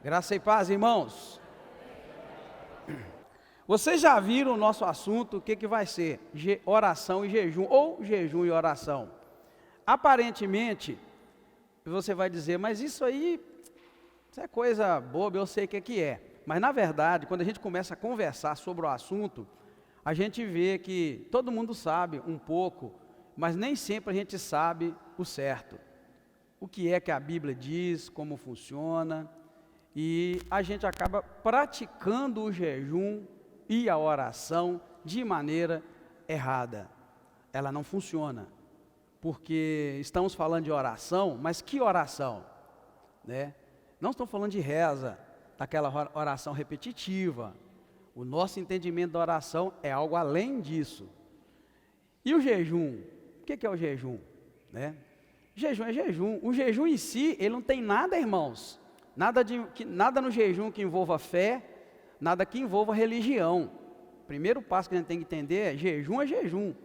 Graça e paz, irmãos. Vocês já viram o nosso assunto, o que vai ser? Oração e jejum, ou jejum e oração. Aparentemente, você vai dizer, mas isso aí, isso é coisa boba, eu sei o que é. Mas na verdade, quando a gente começa a conversar sobre o assunto, a gente vê que todo mundo sabe um pouco, mas nem sempre a gente sabe o certo. O que é que a Bíblia diz, como funciona, e a gente acaba praticando o jejum e a oração de maneira errada. Ela não funciona, porque estamos falando de oração, mas que oração? Né? Não estamos falando de reza, daquela oração repetitiva. O nosso entendimento da oração é algo além disso. E o jejum? O que é o jejum? Né? Jejum é jejum. O jejum em si, ele não tem nada, irmãos. Nada no jejum que envolva fé, nada que envolva religião. O primeiro passo que a gente tem que entender é jejum é jejum.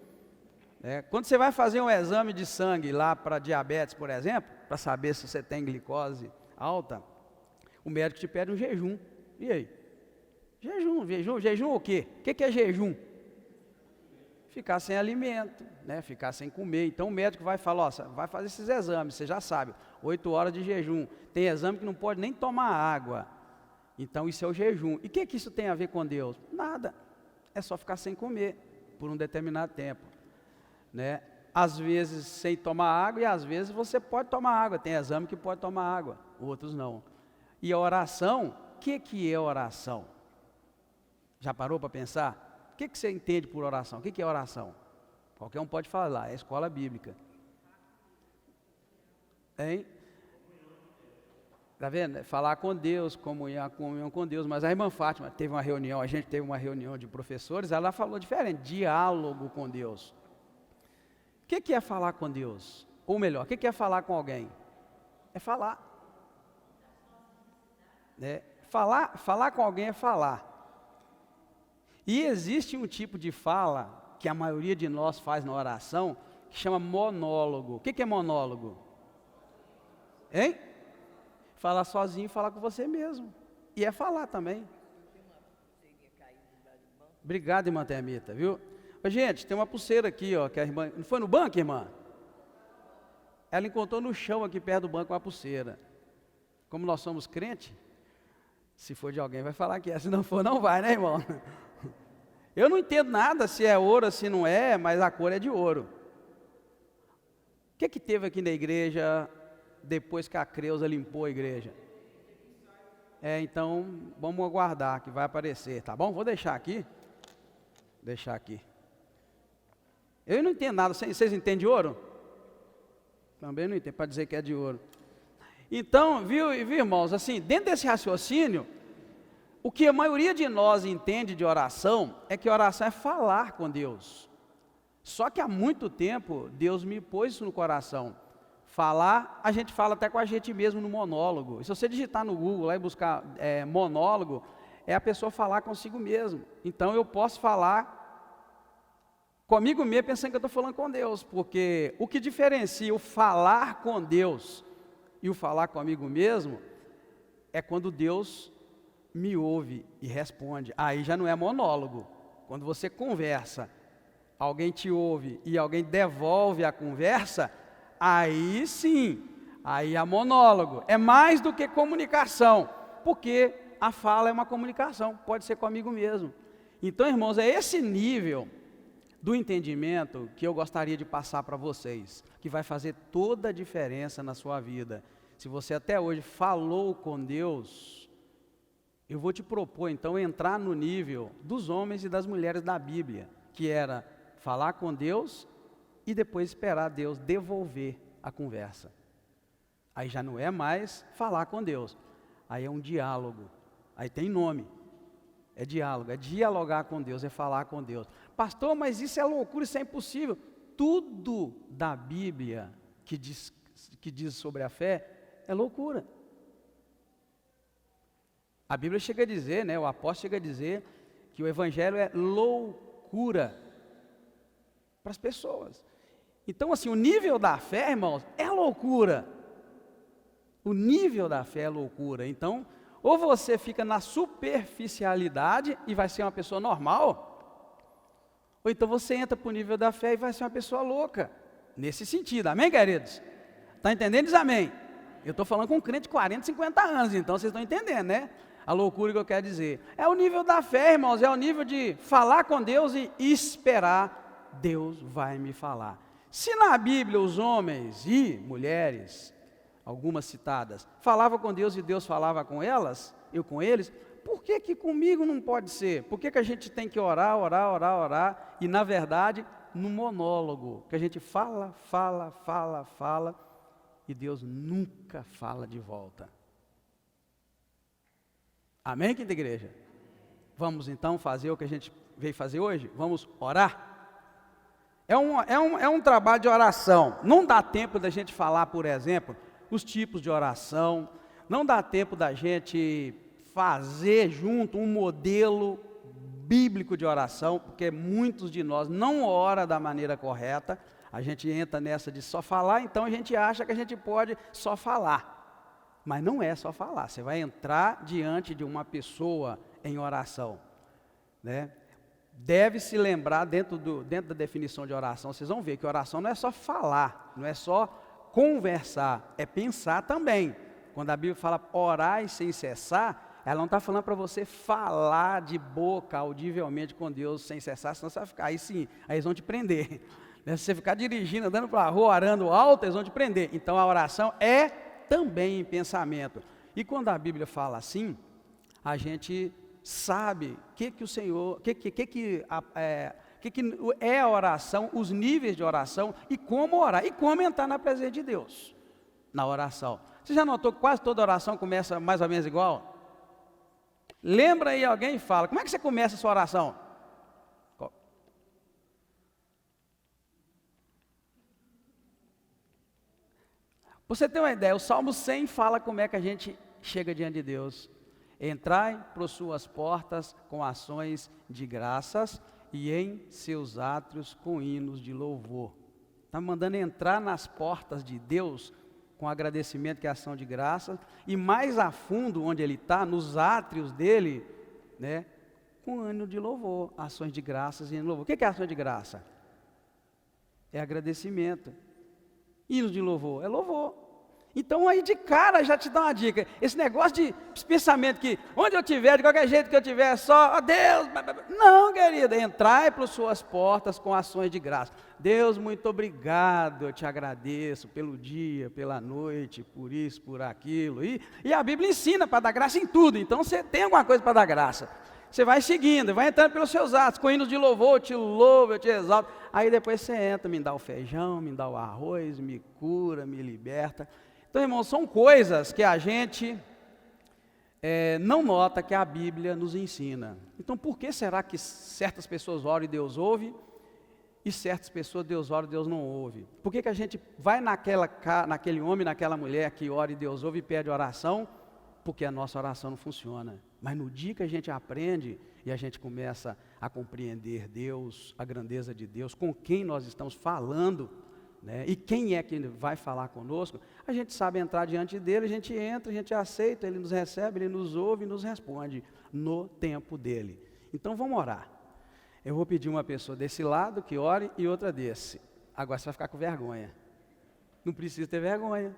Quando você vai fazer um exame de sangue lá para diabetes, por exemplo, para saber se você tem glicose alta, o médico te pede um jejum. E aí? Jejum o quê? O que é jejum? Ficar sem alimento, né? Ficar sem comer. Então o médico vai falar, ó, vai fazer esses exames, você já sabe, 8 horas de jejum. Tem exame que não pode nem tomar água. Então isso é o jejum. E o que isso tem a ver com Deus? Nada. É só ficar sem comer por um determinado tempo. Né? Às vezes sem tomar água e às vezes você pode tomar água. Tem exame que pode tomar água, outros não. E a oração, o que é oração? Já parou para pensar? O que você entende por oração? O que é oração? Qualquer um pode falar, é escola bíblica. Hein? Está vendo? Falar com Deus, comunhão com Deus. Mas a irmã Fátima teve uma reunião, a gente teve uma reunião de professores, ela falou diferente, diálogo com Deus. O que é falar com Deus? Ou melhor, o que é falar com alguém? É falar. Falar com alguém é falar. E existe um tipo de fala que a maioria de nós faz na oração, que chama monólogo. O que é monólogo? Hein? Falar sozinho e falar com você mesmo. E é falar também. Obrigado, irmã Termita, viu? Ô, gente, tem uma pulseira aqui, ó, que a irmã... Não foi no banco, irmã? Ela encontrou no chão aqui perto do banco uma pulseira. Como nós somos crentes, se for de alguém vai falar que é, se não for não vai, né, irmão? Eu não entendo nada se é ouro, se não é, mas a cor é de ouro. O que teve aqui na igreja depois que a Creuza limpou a igreja? Então, vamos aguardar que vai aparecer, tá bom? Vou deixar aqui. Deixar aqui. Eu não entendo nada, vocês entendem de ouro? Também não entendo, para dizer que é de ouro. Então, viu, irmãos, assim, dentro desse raciocínio, o que a maioria de nós entende de oração é que oração é falar com Deus. Só que há muito tempo Deus me pôs isso no coração. Falar, a gente fala até com a gente mesmo no monólogo. E se você digitar no Google lá e buscar monólogo, é a pessoa falar consigo mesmo. Então eu posso falar comigo mesmo pensando que eu estou falando com Deus. Porque o que diferencia o falar com Deus e o falar comigo mesmo é quando Deus me ouve e responde. Aí já não é monólogo. Quando você conversa, alguém te ouve e alguém devolve a conversa, aí sim, aí é monólogo. É mais do que comunicação, porque a fala é uma comunicação, pode ser comigo mesmo. Então, irmãos, é esse nível do entendimento que eu gostaria de passar para vocês, que vai fazer toda a diferença na sua vida. Se você até hoje falou com Deus, eu vou te propor, então, entrar no nível dos homens e das mulheres da Bíblia, que era falar com Deus e depois esperar Deus devolver a conversa. Aí já não é mais falar com Deus, aí é um diálogo, aí tem nome, é diálogo, é dialogar com Deus, é falar com Deus. Pastor, mas isso é loucura, isso é impossível. Tudo da Bíblia que diz sobre a fé é loucura. A Bíblia chega a dizer, né, o apóstolo chega a dizer que o Evangelho é loucura para as pessoas. Então, assim, o nível da fé, irmãos, é loucura. O nível da fé é loucura. Então, Ou você fica na superficialidade e vai ser uma pessoa normal, ou então você entra para o nível da fé e vai ser uma pessoa louca. Nesse sentido, amém, queridos? Está entendendo? Diz amém. Eu estou falando com um crente de 40, 50 anos, então vocês estão entendendo, né? A loucura que eu quero dizer. É o nível da fé, irmãos, é o nível de falar com Deus e esperar, Deus vai me falar. Se na Bíblia os homens e mulheres, algumas citadas, falavam com Deus e Deus falava com elas, eu com eles, por que que comigo não pode ser? Por que que a gente tem que orar, orar, orar, orar, e na verdade, no monólogo, que a gente fala, fala, fala, fala, e Deus nunca fala de volta. Amém, quinta igreja? Vamos então fazer o que a gente veio fazer hoje? Vamos orar? É um trabalho de oração. Não dá tempo da gente falar, por exemplo, os tipos de oração. Não dá tempo da gente fazer junto um modelo bíblico de oração, porque muitos de nós não oram da maneira correta. A gente entra nessa de só falar, então a gente acha que a gente pode só falar. Mas não é só falar, você vai entrar diante de uma pessoa em oração, né? Deve se lembrar, dentro da definição de oração, vocês vão ver que oração não é só falar, não é só conversar, é pensar também. Quando a Bíblia fala orar e sem cessar, ela não está falando para você falar de boca audivelmente com Deus sem cessar, senão você vai ficar, aí sim, aí eles vão te prender. Se você ficar dirigindo, andando para a rua, orando alto, eles vão te prender. Então a oração é também em pensamento. E quando a Bíblia fala assim, a gente sabe o que o Senhor, que é a oração, os níveis de oração e como orar, e como entrar na presença de Deus, na oração. Você já notou que quase toda oração começa mais ou menos igual? Lembra aí alguém e fala, como é que você começa a sua oração? Você tem uma ideia, o Salmo 100 fala como é que a gente chega diante de Deus. Entrai por suas portas com ações de graças e em seus átrios com hinos de louvor. Está mandando entrar nas portas de Deus com agradecimento, que é ação de graças, e mais a fundo onde Ele está, nos átrios dEle, né, com hino de louvor, ações de graças e hino de louvor. O que é ação de graça? É agradecimento. Hino de louvor é louvor. Então aí de cara já te dá uma dica, esse negócio de esse pensamento que onde eu tiver, de qualquer jeito que eu tiver, só, ó Deus, não querida, entrai por suas portas com ações de graça. Deus, muito obrigado, eu te agradeço pelo dia, pela noite, por isso, por aquilo, e a Bíblia ensina para dar graça em tudo, então você tem alguma coisa para dar graça. Você vai seguindo, vai entrando pelos seus atos, com hinos de louvor, eu te louvo, eu te exalto, aí depois você entra, me dá o feijão, me dá o arroz, me cura, me liberta. Então, irmãos, são coisas que a gente não nota que a Bíblia nos ensina. Então, por que será que certas pessoas oram e Deus ouve, e certas pessoas Deus ora e Deus não ouve? Por que a gente vai naquele homem, naquela mulher que ora e Deus ouve e pede oração? Porque a nossa oração não funciona. Mas no dia que a gente aprende e a gente começa a compreender Deus, a grandeza de Deus, com quem nós estamos falando, né, e quem é que vai falar conosco, a gente sabe entrar diante dele, a gente entra, a gente aceita, ele nos recebe, ele nos ouve e nos responde no tempo dele. Então vamos orar. Eu vou pedir uma pessoa desse lado que ore e outra desse. Agora você vai ficar com vergonha. Não precisa ter vergonha,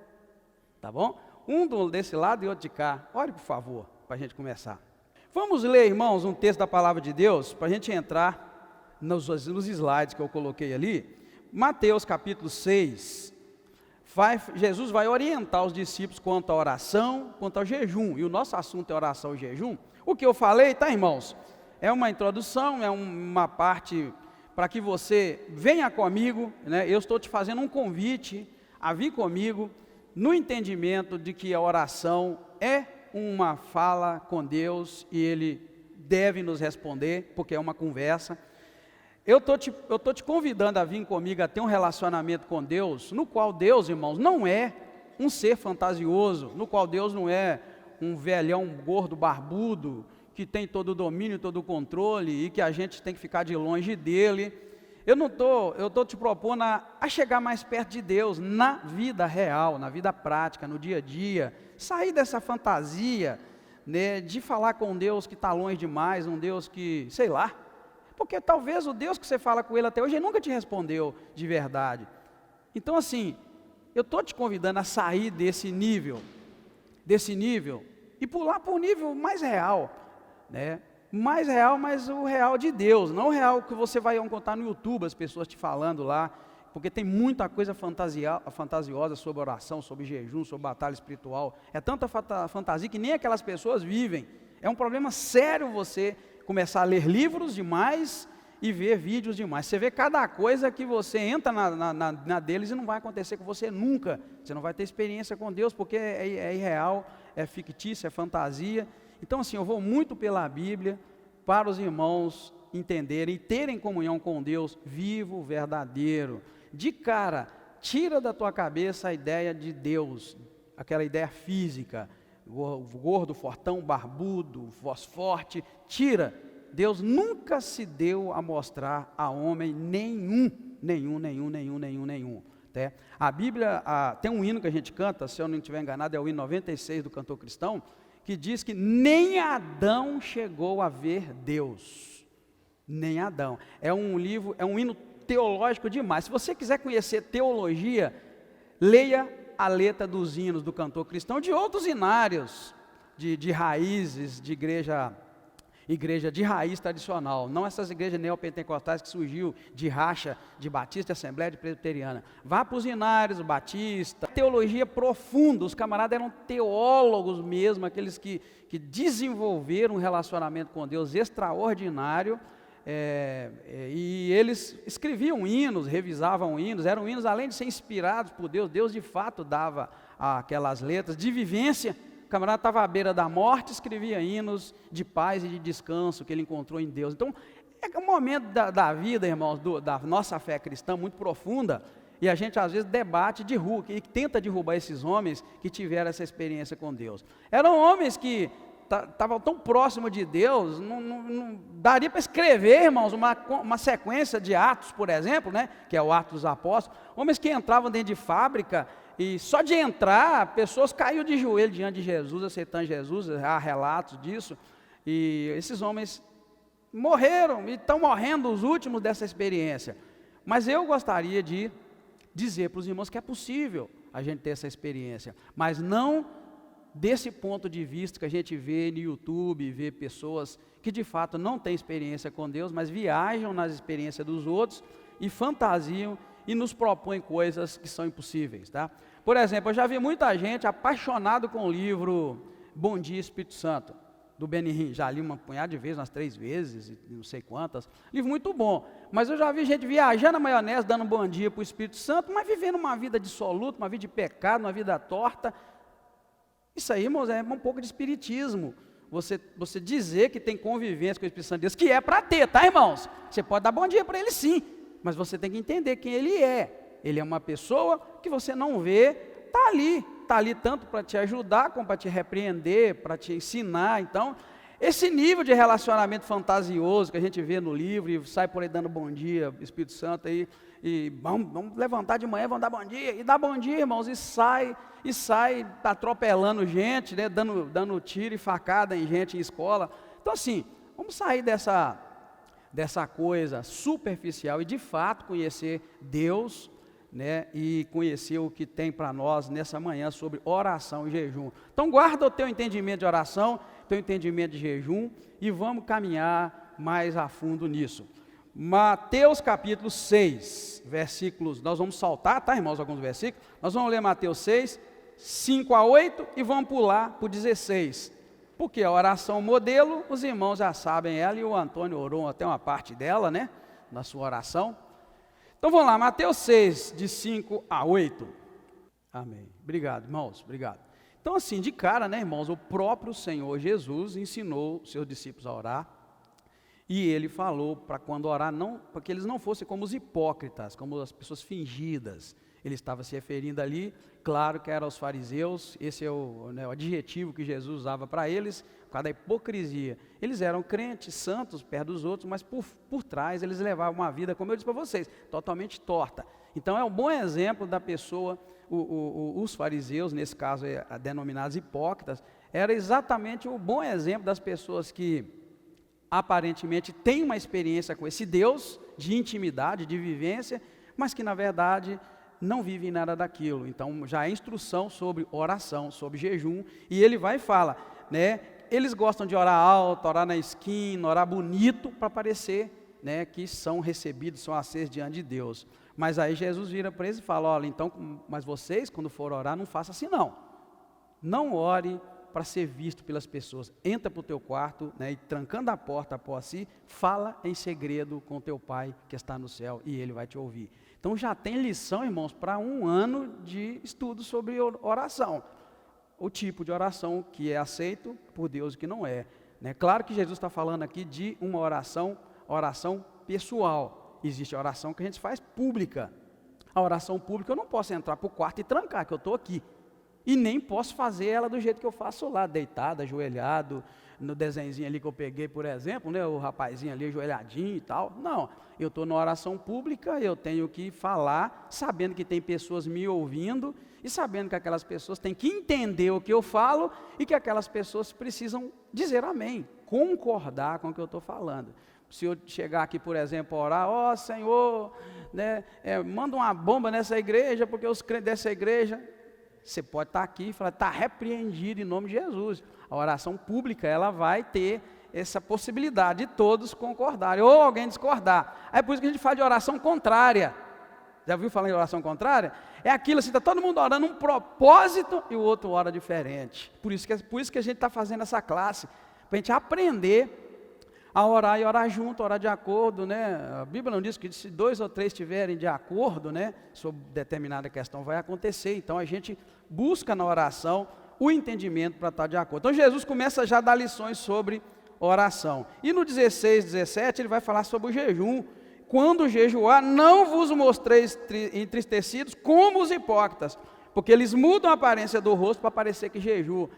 tá bom? Um desse lado e outro de cá. Ore, por favor, para a gente começar. Vamos ler, irmãos, um texto da palavra de Deus, para a gente entrar nos slides que eu coloquei ali. Mateus capítulo 6, Jesus vai orientar os discípulos quanto à oração, quanto ao jejum, e o nosso assunto é oração e jejum. O que eu falei, tá, irmãos? É uma introdução, é uma parte para que você venha comigo, né? Eu estou te fazendo um convite a vir comigo no entendimento de que a oração é uma fala com Deus e Ele deve nos responder, porque é uma conversa. Eu estou te convidando a vir comigo a ter um relacionamento com Deus, no qual Deus, irmãos, não é um ser fantasioso, no qual Deus não é um velhão gordo, barbudo, que tem todo o domínio, todo o controle, e que a gente tem que ficar de longe dele. Eu estou te propondo a chegar mais perto de Deus, na vida real, na vida prática, no dia a dia, sair dessa fantasia, né, de falar com um Deus que está longe demais, um Deus que, sei lá, porque talvez o Deus que você fala com ele até hoje, ele nunca te respondeu de verdade. Então assim, eu estou te convidando a sair desse nível, e pular para o nível mais real, né? Mais real, mas o real de Deus, não o real que você vai encontrar no YouTube, as pessoas te falando lá, porque tem muita coisa fantasiosa sobre oração, sobre jejum, sobre batalha espiritual, é tanta fantasia que nem aquelas pessoas vivem. É um problema sério você começar a ler livros demais e ver vídeos demais. Você vê cada coisa que você entra na deles e não vai acontecer com você nunca. Você não vai ter experiência com Deus, porque é irreal, é fictício, é fantasia. Então assim, eu vou muito pela Bíblia, para os irmãos entenderem e terem comunhão com Deus vivo, verdadeiro. De cara, tira da tua cabeça a ideia de Deus, aquela ideia física, gordo, fortão, barbudo, voz forte, tira. Deus nunca se deu a mostrar a homem nenhum. Né? A Bíblia, tem um hino que a gente canta, se eu não estiver enganado, é o hino 96 do Cantor Cristão, que diz que nem Adão chegou a ver Deus. Nem Adão. É um hino teológico demais. Se você quiser conhecer teologia, leia a letra dos hinos do Cantor Cristão, de outros hinários, de raízes, de igreja de raiz tradicional, não essas igrejas neopentecostais que surgiu de racha, de batista, de assembleia, de presbiteriana. Vá para os hinários, o batista, teologia profunda, os camaradas eram teólogos mesmo, aqueles que desenvolveram um relacionamento com Deus extraordinário, e eles escreviam hinos, revisavam hinos, eram hinos além de ser inspirados por Deus, Deus de fato dava aquelas letras de vivência. O camarada estava à beira da morte, escrevia hinos de paz e de descanso que ele encontrou em Deus. Então, é um momento da vida, irmãos, da nossa fé cristã muito profunda, e a gente às vezes debate e tenta derrubar esses homens que tiveram essa experiência com Deus. Eram homens que estavam tão próximos de Deus, não daria para escrever, irmãos, uma sequência de Atos, por exemplo, né, que é o Atos dos Apóstolos, homens que entravam dentro de fábrica, e só de entrar, pessoas caíram de joelho diante de Jesus, aceitando Jesus, há relatos disso, e esses homens morreram, e estão morrendo os últimos dessa experiência. Mas eu gostaria de dizer para os irmãos que é possível a gente ter essa experiência, mas não desse ponto de vista que a gente vê no YouTube, vê pessoas que de fato não têm experiência com Deus, mas viajam nas experiências dos outros e fantasiam e nos propõem coisas que são impossíveis, tá? Por exemplo, eu já vi muita gente apaixonado com o livro Bom Dia Espírito Santo, do Benihim, já li uma punhada de vezes, umas 3 vezes, não sei quantas, livro muito bom, mas eu já vi gente viajando na maionese, dando bom dia para o Espírito Santo, mas vivendo uma vida dissoluta, uma vida de pecado, uma vida torta. Isso aí, irmãos, é um pouco de espiritismo, você dizer que tem convivência com o Espírito Santo de Deus, que é para ter, tá, irmãos? Você pode dar bom dia para ele sim, mas você tem que entender quem ele é. Ele é uma pessoa que você não vê, está ali tanto para te ajudar, como para te repreender, para te ensinar. Então, esse nível de relacionamento fantasioso que a gente vê no livro, e sai por aí dando bom dia, Espírito Santo aí, e vamos levantar de manhã, vamos dar bom dia, e dá bom dia, irmãos, e sai atropelando gente, né, dando tiro e facada em gente em escola. Então assim, vamos sair dessa coisa superficial e de fato conhecer Deus, né, e conhecer o que tem para nós nessa manhã sobre oração e jejum. Então guarda o teu entendimento de oração, teu entendimento de jejum, e vamos caminhar mais a fundo nisso. Mateus capítulo 6, versículos, nós vamos saltar, tá, irmãos, alguns versículos, nós vamos ler Mateus 6, 5 a 8 e vamos pular para o 16, porque a oração modelo, os irmãos já sabem ela, e o Antônio orou até uma parte dela, né, na sua oração. Então vamos lá, Mateus 6, de 5 a 8, amém, obrigado, irmãos, obrigado. Então assim, de cara, né, irmãos, o próprio Senhor Jesus ensinou os seus discípulos a orar, e ele falou para quando orar, para que eles não fossem como os hipócritas, como as pessoas fingidas. Ele estava se referindo ali, claro que eram os fariseus, esse é o adjetivo que Jesus usava para eles, por causa da hipocrisia. Eles eram crentes, santos, perto dos outros, mas por trás eles levavam uma vida, como eu disse para vocês, totalmente torta. Então é um bom exemplo da pessoa, os fariseus, nesse caso denominados hipócritas, era exatamente o bom exemplo das pessoas que aparentemente têm uma experiência com esse Deus de intimidade, de vivência, mas que na verdade não vivem nada daquilo. Então já é instrução sobre oração, sobre jejum, e ele vai e fala, né? Eles gostam de orar alto, orar na esquina, orar bonito para parecer, né, que são recebidos, são aceitos diante de Deus. Mas aí Jesus vira para eles e fala, olha, então, mas vocês quando for orar não façam assim não. Não ore para ser visto pelas pessoas. Entra para o teu quarto, né, e trancando a porta após si, fala em segredo com teu pai que está no céu e ele vai te ouvir. Então já tem lição, irmãos, para 1 ano de estudo sobre oração. O tipo de oração que é aceito por Deus e que não é, né? Claro que Jesus está falando aqui de uma oração pessoal. Existe a oração que a gente faz pública. A oração pública eu não posso entrar para o quarto e trancar, que eu estou aqui. E nem posso fazer ela do jeito que eu faço lá, deitado, ajoelhado, no desenhozinho ali que eu peguei, por exemplo, né, o rapazinho ali ajoelhadinho e tal. Não, eu estou na oração pública, eu tenho que falar, sabendo que tem pessoas me ouvindo, e sabendo que aquelas pessoas têm que entender o que eu falo, e que aquelas pessoas precisam dizer amém, concordar com o que eu estou falando. Se eu chegar aqui, por exemplo, a orar, ó Senhor, né, manda uma bomba nessa igreja, porque os crentes dessa igreja... Você pode estar aqui e falar, está repreendido em nome de Jesus. A oração pública, ela vai ter essa possibilidade de todos concordarem, ou alguém discordar. Aí é por isso que a gente fala de oração contrária. Já viu falar em oração contrária? É aquilo assim, está todo mundo orando um propósito e o outro ora diferente. Por isso que a gente está fazendo essa classe, para a gente aprender a orar e orar junto, orar de acordo, né? A Bíblia não diz que se 2 ou 3 estiverem de acordo, né, sobre determinada questão vai acontecer. Então a gente busca na oração o entendimento para estar de acordo. Então Jesus começa já a dar lições sobre oração. E no 16, 17 ele vai falar sobre o jejum. Quando jejuar, não vos mostreis entristecidos como os hipócritas, porque eles mudam a aparência do rosto para parecer que jejuam.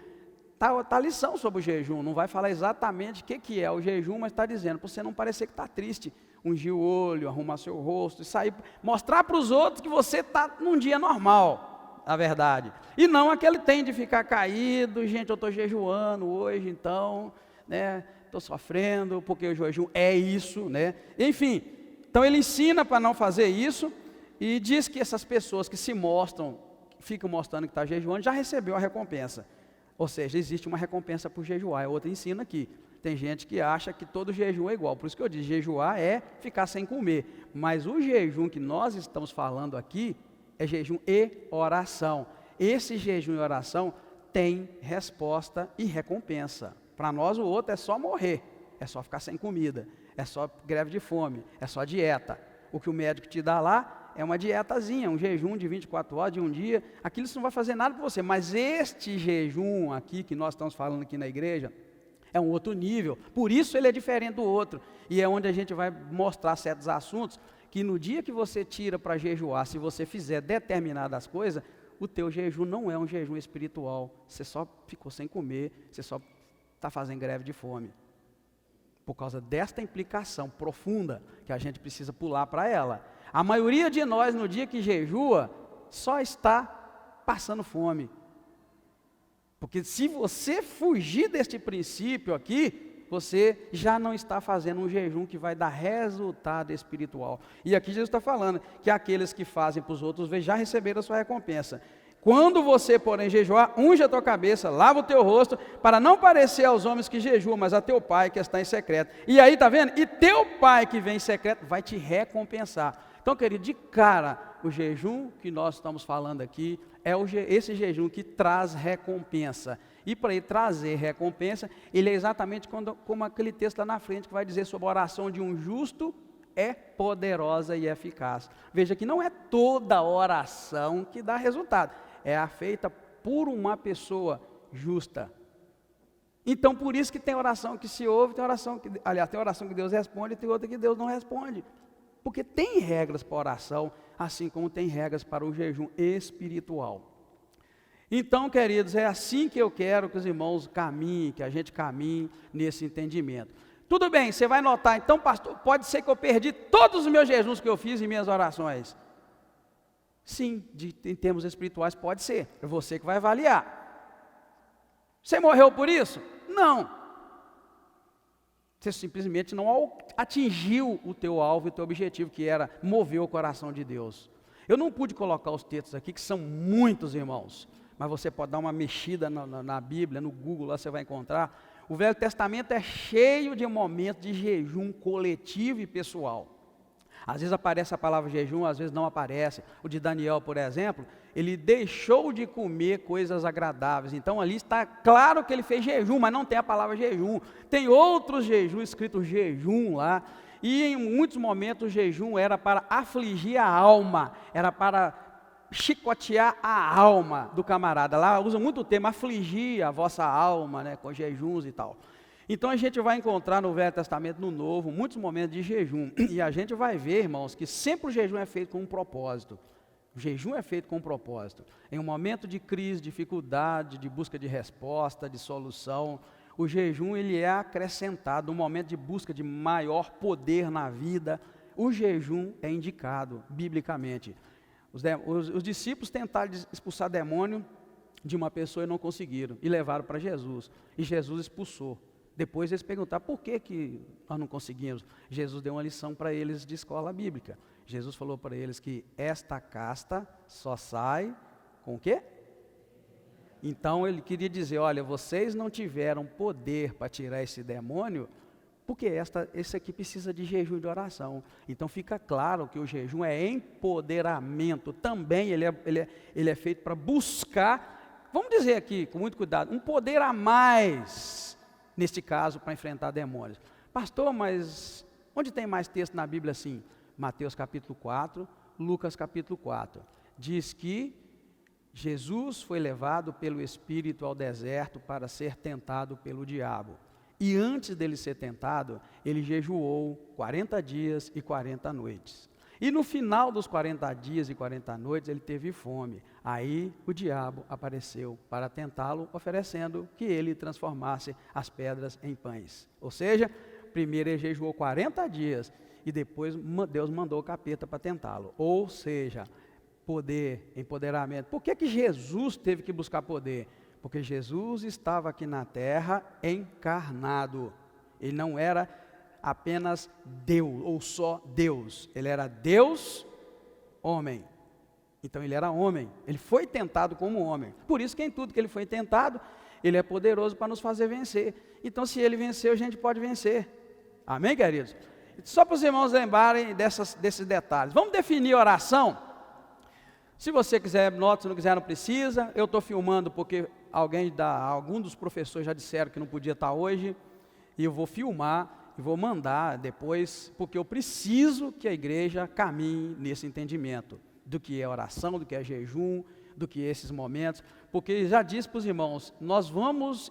Tá a lição sobre o jejum, não vai falar exatamente o que é o jejum, mas está dizendo, para você não parecer que está triste, ungir o olho, arrumar seu rosto, e sair, mostrar para os outros que você está num dia normal, na verdade, e não aquele tem de ficar caído, gente, eu estou jejuando hoje, então, né, estou sofrendo, porque o jejum é isso, né, enfim, então ele ensina para não fazer isso, e diz que essas pessoas que se mostram, ficam mostrando que está jejuando, já recebeu a recompensa. Ou seja, existe uma recompensa por jejuar, é outra ensina aqui. Tem gente que acha que todo jejum é igual, por isso que eu disse, jejuar é ficar sem comer. Mas o jejum que nós estamos falando aqui, é jejum e oração. Esse jejum e oração tem resposta e recompensa. Para nós o outro é só morrer, é só ficar sem comida, é só greve de fome, é só dieta. O que o médico te dá lá, é uma dietazinha, um jejum de 24 horas, de um dia, aquilo não vai fazer nada para você, mas este jejum aqui, que nós estamos falando aqui na igreja, é um outro nível, por isso ele é diferente do outro, e é onde a gente vai mostrar certos assuntos, que no dia que você tira para jejuar, se você fizer determinadas coisas, o teu jejum não é um jejum espiritual, você só ficou sem comer, você só está fazendo greve de fome, por causa desta implicação profunda, que a gente precisa pular para ela. A maioria de nós, no dia que jejua, só está passando fome. Porque se você fugir deste princípio aqui, você já não está fazendo um jejum que vai dar resultado espiritual. E aqui Jesus está falando que aqueles que fazem para os outros já receberam a sua recompensa. Quando você, porém, jejuar, unge a tua cabeça, lava o teu rosto, para não parecer aos homens que jejuam, mas a teu pai que está em secreto. E aí, está vendo? E teu pai que vem em secreto vai te recompensar. Então, querido, de cara, o jejum que nós estamos falando aqui é esse jejum que traz recompensa. E para ele trazer recompensa, ele é exatamente como aquele texto lá na frente que vai dizer sobre a oração de um justo é poderosa e eficaz. Veja que não é toda oração que dá resultado, é a feita por uma pessoa justa. Então, por isso que tem oração que se ouve, tem oração que Deus responde e tem outra que Deus não responde. Porque tem regras para a oração, assim como tem regras para o jejum espiritual. Então, queridos, é assim que eu quero que os irmãos caminhem, que a gente caminhe nesse entendimento. Tudo bem, você vai notar, então, pastor, pode ser que eu perdi todos os meus jejuns que eu fiz em minhas orações. Sim, em termos espirituais pode ser, é você que vai avaliar. Você morreu por isso? Não. Você simplesmente não atingiu o teu alvo e o teu objetivo, que era mover o coração de Deus. Eu não pude colocar os textos aqui, que são muitos, irmãos, mas você pode dar uma mexida na Bíblia, no Google, lá você vai encontrar. O Velho Testamento é cheio de momentos de jejum coletivo e pessoal. Às vezes aparece a palavra jejum, às vezes não aparece. O de Daniel, por exemplo, ele deixou de comer coisas agradáveis. Então ali está claro que ele fez jejum, mas não tem a palavra jejum. Tem outros jejuns escritos jejum lá. E em muitos momentos o jejum era para afligir a alma, era para chicotear a alma do camarada. Lá usa muito o termo afligir a vossa alma, né, com jejuns e tal. Então a gente vai encontrar no Velho Testamento, no Novo, muitos momentos de jejum. E a gente vai ver, irmãos, que sempre o jejum é feito com um propósito. O jejum é feito com um propósito. Em um momento de crise, dificuldade, de busca de resposta, de solução, o jejum ele é acrescentado. No momento de busca de maior poder na vida, o jejum é indicado biblicamente. Os discípulos tentaram expulsar demônio de uma pessoa e não conseguiram. E levaram para Jesus. E Jesus expulsou. Depois eles perguntaram, por que nós não conseguimos? Jesus deu uma lição para eles de escola bíblica. Jesus falou para eles que esta casta só sai com o quê? Então ele queria dizer, olha, vocês não tiveram poder para tirar esse demônio, porque esse aqui precisa de jejum e de oração. Então fica claro que o jejum é empoderamento. Também ele é feito para buscar, vamos dizer aqui com muito cuidado, um poder a mais, neste caso, para enfrentar demônios. Pastor, mas onde tem mais texto na Bíblia assim? Mateus capítulo 4, Lucas capítulo 4. Diz que Jesus foi levado pelo Espírito ao deserto para ser tentado pelo diabo. E antes dele ser tentado, ele jejuou 40 dias e 40 noites. E no final dos 40 dias e 40 noites, ele teve fome. Aí o diabo apareceu para tentá-lo, oferecendo que ele transformasse as pedras em pães. Ou seja, primeiro ele jejuou 40 dias e depois Deus mandou o capeta para tentá-lo. Ou seja, poder, empoderamento. Por que Jesus teve que buscar poder? Porque Jesus estava aqui na terra encarnado. Ele não era apenas Deus, ou só Deus. Ele era Deus, homem. Então ele era homem. Ele foi tentado como homem. Por isso que em tudo que ele foi tentado, ele é poderoso para nos fazer vencer. Então se ele venceu, a gente pode vencer. Amém, queridos? Só para os irmãos lembrarem desses detalhes. Vamos definir oração? Se você quiser, nota, se não quiser, não precisa. Eu estou filmando porque algum dos professores já disseram que não podia estar hoje. E eu vou filmar e vou mandar depois, porque eu preciso que a igreja caminhe nesse entendimento do que é oração, do que é jejum, do que é esses momentos. Porque já disse para os irmãos,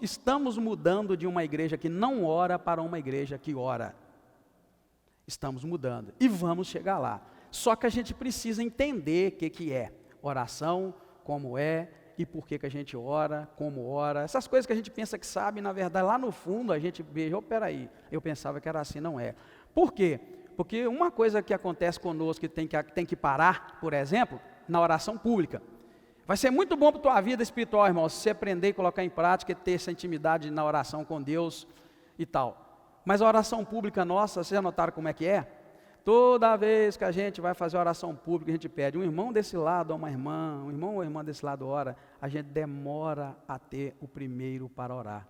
estamos mudando de uma igreja que não ora para uma igreja que ora. Estamos mudando e vamos chegar lá. Só que a gente precisa entender o que é oração, como é e por que a gente ora, como ora. Essas coisas que a gente pensa que sabe, na verdade, lá no fundo a gente veja, peraí, eu pensava que era assim, não é. Por quê? Porque uma coisa que acontece conosco que tem que parar, por exemplo, na oração pública. Vai ser muito bom para a tua vida espiritual, irmão, se você aprender e colocar em prática e ter essa intimidade na oração com Deus e tal. Mas a oração pública nossa, vocês já notaram como é que é? Toda vez que a gente vai fazer oração pública, a gente pede um irmão desse lado ou uma irmã, um irmão ou irmã desse lado ora, a gente demora a ter o primeiro para orar.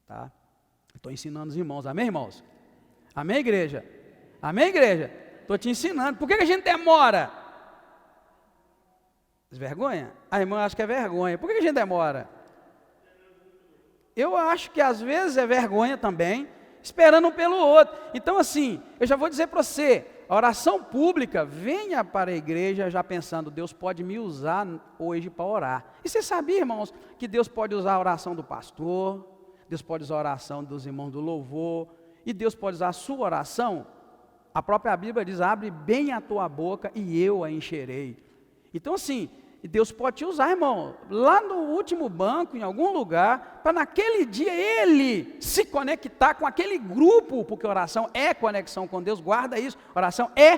Tá? Estou ensinando os irmãos, amém, irmãos? Amém, igreja? Amém, igreja? Estou te ensinando. Por que a gente demora? Vergonha? A irmã acha que é vergonha. Por que a gente demora? Eu acho que às vezes é vergonha também, esperando um pelo outro. Então assim, eu já vou dizer para você, a oração pública, venha para a igreja já pensando, Deus pode me usar hoje para orar. E você sabia, irmãos, que Deus pode usar a oração do pastor, Deus pode usar a oração dos irmãos do louvor, e Deus pode usar a sua oração? A própria Bíblia diz, abre bem a tua boca e eu a encherei. Então assim, Deus pode te usar, irmão, lá no último banco, em algum lugar, para naquele dia Ele se conectar com aquele grupo, porque oração é conexão com Deus, guarda isso, oração é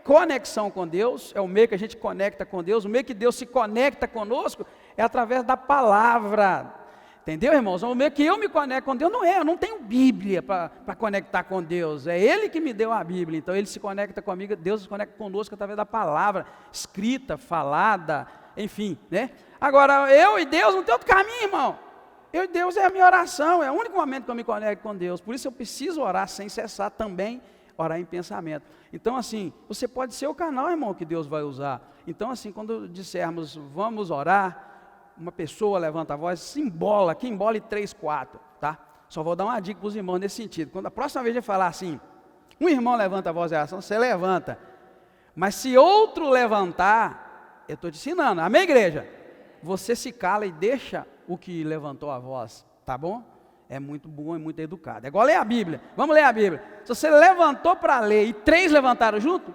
conexão com Deus, é o meio que a gente conecta com Deus, o meio que Deus se conecta conosco é através da palavra. Entendeu, irmãos? O meio que eu me conecto com Deus não é, eu não tenho Bíblia para conectar com Deus, é Ele que me deu a Bíblia, então Ele se conecta comigo, Deus se conecta conosco através da palavra, escrita, falada, enfim, né? Agora, eu e Deus não tem outro caminho, irmão. Eu e Deus é a minha oração, é o único momento que eu me conecto com Deus, por isso eu preciso orar sem cessar também, orar em pensamento. Então assim, você pode ser o canal, irmão, que Deus vai usar. Então assim, quando dissermos, vamos orar, uma pessoa levanta a voz, se embola, que embole 3, 4, tá? Só vou dar uma dica para os irmãos nesse sentido. Quando a próxima vez ele falar assim, um irmão levanta a voz em oração, você levanta. Mas se outro levantar, eu estou te ensinando, amém, igreja? Você se cala e deixa o que levantou a voz, tá bom? É muito bom e muito educado. É igual ler a Bíblia. Vamos ler a Bíblia. Se você levantou para ler e 3 levantaram junto,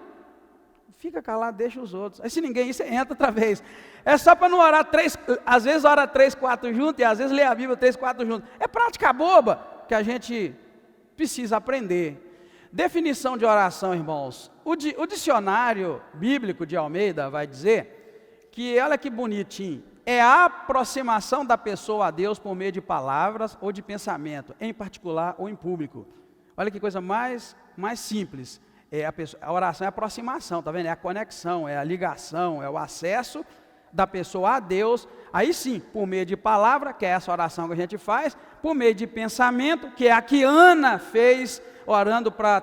fica calado, deixa os outros. Aí se ninguém ir, você entra outra vez. É só para não orar 3, às vezes ora 3, 4 juntos, e às vezes lê a Bíblia 3, 4 juntos. É prática boba que a gente precisa aprender. Definição de oração, irmãos. O dicionário bíblico de Almeida vai dizer que, olha que bonitinho, é a aproximação da pessoa a Deus por meio de palavras ou de pensamento, em particular ou em público. Olha que coisa mais simples. A oração é a aproximação, tá vendo? É a conexão, é a ligação, é o acesso da pessoa a Deus. Aí sim, por meio de palavra, que é essa oração que a gente faz, por meio de pensamento, que é a que Ana fez, orando para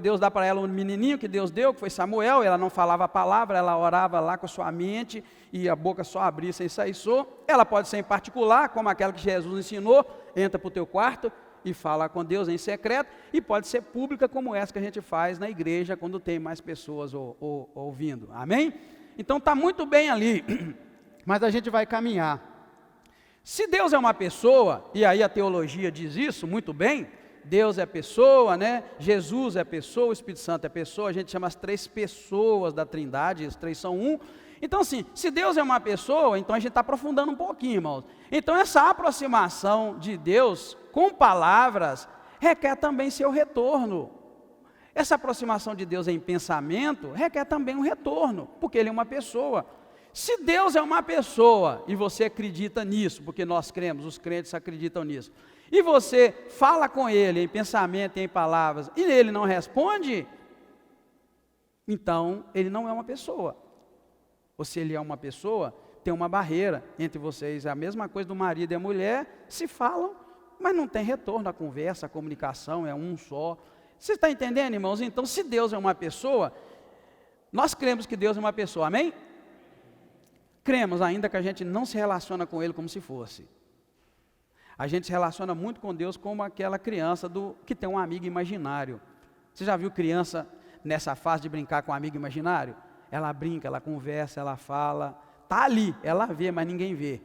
Deus dar para ela um menininho que Deus deu, que foi Samuel. Ela não falava a palavra, ela orava lá com a sua mente, e a boca só abria sem sair som. Ela pode ser em particular, como aquela que Jesus ensinou, entra para o teu quarto e fala com Deus em secreto, e pode ser pública, como essa que a gente faz na igreja, quando tem mais pessoas ouvindo, amém? Então está muito bem ali, mas a gente vai caminhar. Se Deus é uma pessoa, e aí a teologia diz isso muito bem, Deus é pessoa, né? Jesus é pessoa, o Espírito Santo é pessoa, a gente chama as 3 pessoas da Trindade, os 3 são um. Então assim, se Deus é uma pessoa, então a gente está aprofundando um pouquinho, irmãos. Então essa aproximação de Deus com palavras requer também seu retorno. Essa aproximação de Deus em pensamento requer também um retorno, porque Ele é uma pessoa. Se Deus é uma pessoa, e você acredita nisso, porque nós cremos, os crentes acreditam nisso, e você fala com Ele em pensamento e em palavras, e Ele não responde, então Ele não é uma pessoa. Ou se Ele é uma pessoa, tem uma barreira entre vocês. É a mesma coisa do marido e a mulher, se falam, mas não tem retorno à conversa, à comunicação, é um só. Você está entendendo, irmãos? Então, se Deus é uma pessoa, nós cremos que Deus é uma pessoa, amém? Cremos, ainda que a gente não se relaciona com Ele como se fosse. A gente se relaciona muito com Deus como aquela criança que tem um amigo imaginário. Você já viu criança nessa fase de brincar com um amigo imaginário? Ela brinca, ela conversa, ela fala, está ali, ela vê, mas ninguém vê.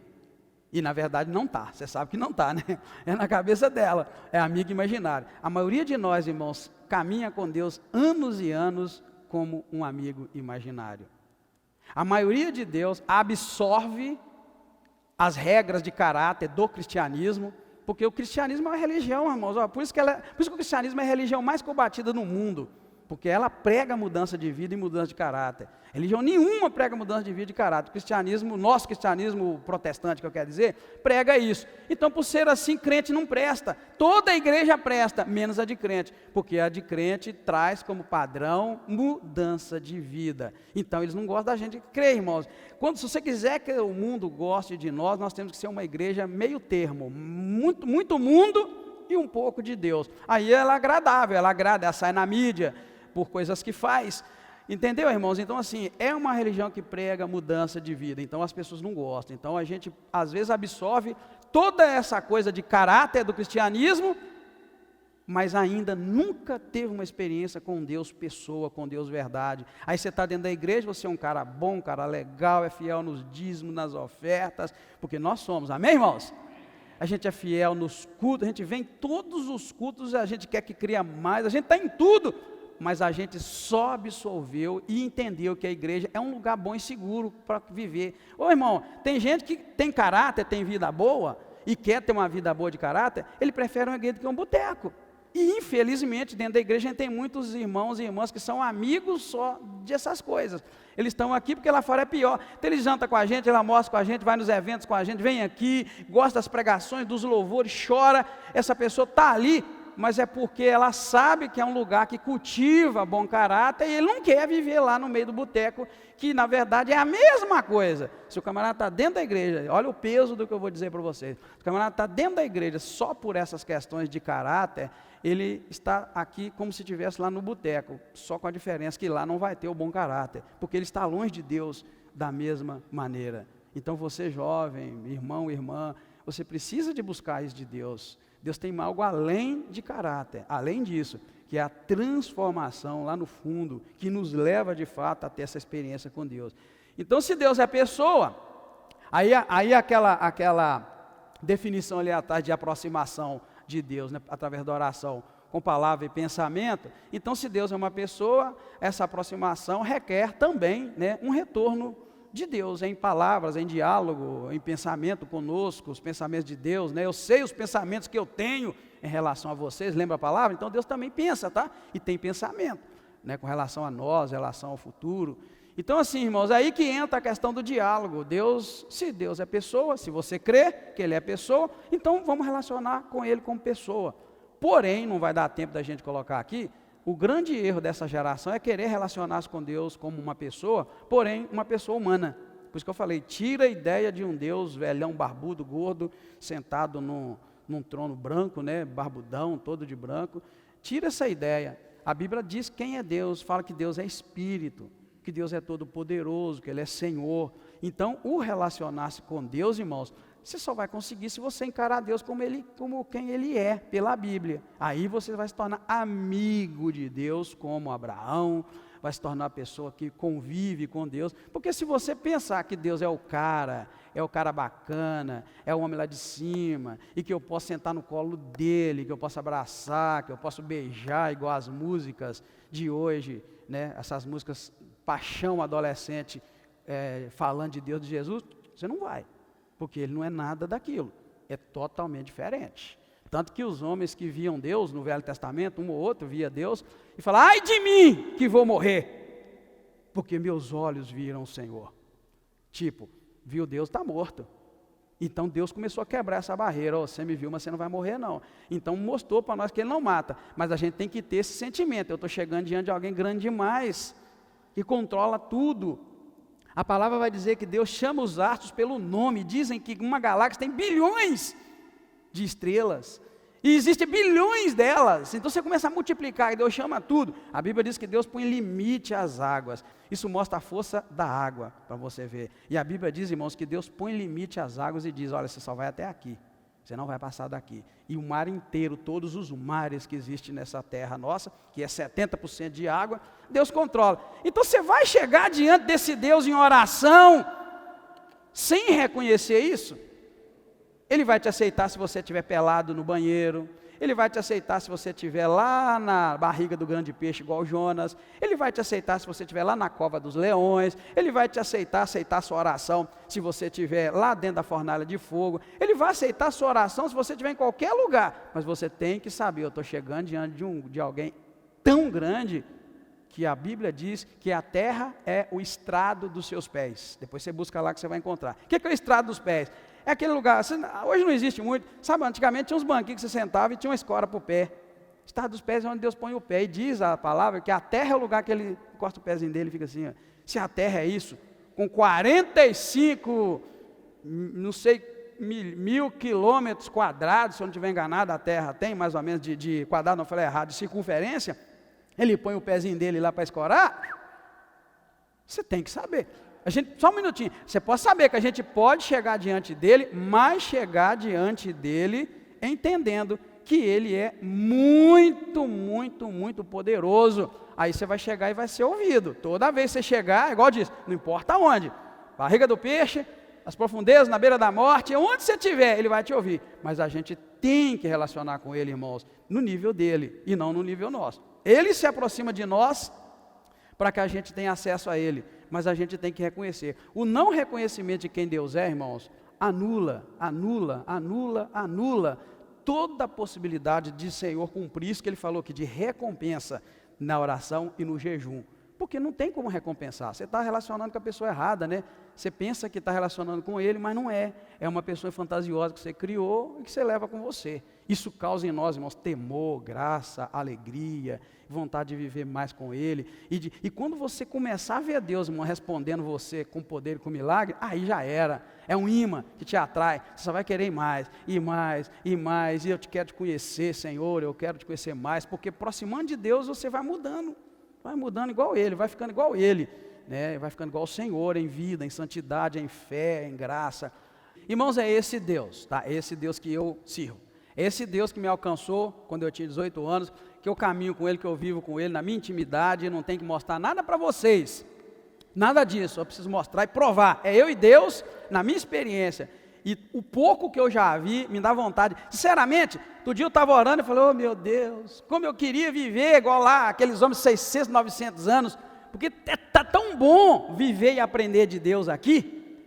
E na verdade não está, você sabe que não está, né? É na cabeça dela, é amigo imaginário. A maioria de nós, irmãos, caminha com Deus anos e anos como um amigo imaginário. A maioria de Deus absorve as regras de caráter do cristianismo, porque o cristianismo é uma religião, irmãos. Por isso que o cristianismo é a religião mais combatida no mundo, porque ela prega mudança de vida e mudança de caráter. Religião nenhuma prega mudança de vida e de caráter. O cristianismo, nosso cristianismo protestante, que eu quero dizer, prega isso. Então, por ser assim, crente não presta. Toda a igreja presta, menos a de crente, porque a de crente traz como padrão mudança de vida. Então, eles não gostam da gente que crê, irmãos. Se você quiser que o mundo goste de nós temos que ser uma igreja meio termo. Muito mundo e um pouco de Deus. Aí ela é agradável, ela sai na mídia por coisas que faz. Entendeu, irmãos? Então assim, é uma religião que prega mudança de vida, então as pessoas não gostam. Então a gente às vezes absorve toda essa coisa de caráter do cristianismo, mas ainda nunca teve uma experiência com Deus pessoa, com Deus verdade. Aí você está dentro da igreja, você é um cara bom, um cara legal, é fiel nos dízimos, nas ofertas, porque nós somos, amém, irmãos? A gente é fiel nos cultos, a gente vem em todos os cultos, a gente quer que cria mais, a gente está em tudo, mas a gente só absolveu e entendeu que a igreja é um lugar bom e seguro para viver. Ô irmão, tem gente que tem caráter, tem vida boa, e quer ter uma vida boa de caráter, ele prefere uma igreja do que um boteco. E infelizmente dentro da igreja a gente tem muitos irmãos e irmãs que são amigos só dessas coisas. Eles estão aqui porque lá fora é pior. Então eles jantam com a gente, ele almoça com a gente, vai nos eventos com a gente, vem aqui, gosta das pregações, dos louvores, chora. Essa pessoa está ali, mas é porque ela sabe que é um lugar que cultiva bom caráter e ele não quer viver lá no meio do boteco, que na verdade é a mesma coisa. Se o camarada está dentro da igreja, olha o peso do que eu vou dizer para vocês. Se o camarada está dentro da igreja só por essas questões de caráter, ele está aqui como se estivesse lá no boteco, só com a diferença que lá não vai ter o bom caráter, porque ele está longe de Deus da mesma maneira. Então você jovem, irmão, irmã, você precisa de buscar isso de Deus. Deus tem algo além de caráter, além disso, que é a transformação lá no fundo, que nos leva de fato a ter essa experiência com Deus. Então se Deus é pessoa, aí aquela definição ali atrás de aproximação de Deus, né, através da oração, com palavra e pensamento. Então se Deus é uma pessoa, essa aproximação requer também, né, um retorno de Deus, em palavras, em diálogo, em pensamento conosco, os pensamentos de Deus, né? Eu sei os pensamentos que eu tenho em relação a vocês, lembra a palavra? Então Deus também pensa, tá? E tem pensamento, né, com relação a nós, em relação ao futuro. Então assim, irmãos, é aí que entra a questão do diálogo. Deus, se Deus é pessoa, se você crê que Ele é pessoa, então vamos relacionar com Ele como pessoa. Porém, não vai dar tempo da gente colocar aqui, o grande erro dessa geração é querer relacionar-se com Deus como uma pessoa, porém uma pessoa humana. Por isso que eu falei, tira a ideia de um Deus velhão, barbudo, gordo, sentado num trono branco, né, barbudão, todo de branco. Tira essa ideia. A Bíblia diz quem é Deus, fala que Deus é Espírito, que Deus é todo poderoso, que Ele é Senhor. Então, o relacionar-se com Deus, irmãos, você só vai conseguir se você encarar Deus como quem Ele é, pela Bíblia. Aí você vai se tornar amigo de Deus, como Abraão, vai se tornar uma pessoa que convive com Deus. Porque se você pensar que Deus é o cara bacana, é o homem lá de cima, e que eu posso sentar no colo dele, que eu posso abraçar, que eu posso beijar, igual as músicas de hoje, né? Essas músicas paixão adolescente, falando de Deus, de Jesus, você não vai. Porque ele não é nada daquilo, é totalmente diferente. Tanto que os homens que viam Deus no Velho Testamento, um ou outro via Deus, e falavam, ai de mim que vou morrer, porque meus olhos viram o Senhor. Tipo, viu Deus, está morto. Então Deus começou a quebrar essa barreira, você me viu, mas você não vai morrer não. Então mostrou para nós que Ele não mata, mas a gente tem que ter esse sentimento, eu estou chegando diante de alguém grande demais, que controla tudo. A palavra vai dizer que Deus chama os astros pelo nome. Dizem que uma galáxia tem bilhões de estrelas. E existem bilhões delas. Então você começa a multiplicar e Deus chama tudo. A Bíblia diz que Deus põe limite às águas. Isso mostra a força da água, para você ver. E a Bíblia diz, irmãos, que Deus põe limite às águas e diz, olha, você só vai até aqui. Você não vai passar daqui. E o mar inteiro, todos os mares que existem nessa terra nossa, que é 70% de água, Deus controla. Então você vai chegar diante desse Deus em oração, sem reconhecer isso? Ele vai te aceitar se você estiver pelado no banheiro. Ele vai te aceitar se você estiver lá na barriga do grande peixe, igual Jonas. Ele vai te aceitar se você estiver lá na cova dos leões. Ele vai te aceitar a sua oração se você estiver lá dentro da fornalha de fogo. Ele vai aceitar a sua oração se você estiver em qualquer lugar. Mas você tem que saber, eu estou chegando diante de alguém tão grande, que a Bíblia diz que a terra é o estrado dos seus pés. Depois você busca lá que você vai encontrar. O que é o estrado dos pés? É aquele lugar, hoje não existe muito, sabe, antigamente tinha uns banquinhos que você sentava e tinha uma escora para o pé. Estrado dos pés é onde Deus põe o pé, e diz a palavra que a terra é o lugar que Ele encosta o pezinho dele e fica assim, ó. Se a terra é isso, com 45, não sei, mil quilômetros quadrados, se eu não estiver enganado, a terra tem mais ou menos de quadrado, não falei errado, de circunferência, Ele põe o pezinho dele lá para escorar, você tem que saber. Só um minutinho, você pode saber que a gente pode chegar diante dele, mas chegar diante dele entendendo que ele é muito, muito, muito poderoso. Aí você vai chegar e vai ser ouvido. Toda vez que você chegar, igual diz, não importa onde, barriga do peixe, as profundezas, na beira da morte, onde você estiver, ele vai te ouvir. Mas a gente tem que relacionar com ele, irmãos, no nível dele e não no nível nosso. Ele se aproxima de nós para que a gente tenha acesso a ele. Mas a gente tem que reconhecer. O não reconhecimento de quem Deus é, irmãos, anula toda a possibilidade de o Senhor cumprir isso que Ele falou aqui, de recompensa na oração e no jejum. Porque não tem como recompensar, você está relacionando com a pessoa errada, né? Você pensa que está relacionando com ele, mas não é. É uma pessoa fantasiosa que você criou e que você leva com você. Isso causa em nós, irmãos, temor, graça, alegria, vontade de viver mais com ele. E quando você começar a ver Deus, irmão, respondendo você com poder e com milagre, aí já era. É um imã que te atrai, você só vai querer ir mais, e mais, e mais. E eu quero te conhecer, Senhor, eu quero te conhecer mais. Porque aproximando de Deus, você vai mudando igual ele, vai ficando igual ele, né? Vai ficando igual o Senhor em vida, em santidade, em fé, em graça. Irmãos, é esse Deus, tá? É esse Deus que eu sirvo. É esse Deus que me alcançou quando eu tinha 18 anos, que eu caminho com ele, que eu vivo com ele na minha intimidade, não tenho que mostrar nada para vocês. Nada disso, eu preciso mostrar e provar. É eu e Deus, na minha experiência. E o pouco que eu já vi, me dá vontade. Sinceramente, outro dia eu estava orando e falei, oh meu Deus, como eu queria viver igual lá, aqueles homens de 600, 900 anos, porque está tão bom viver e aprender de Deus aqui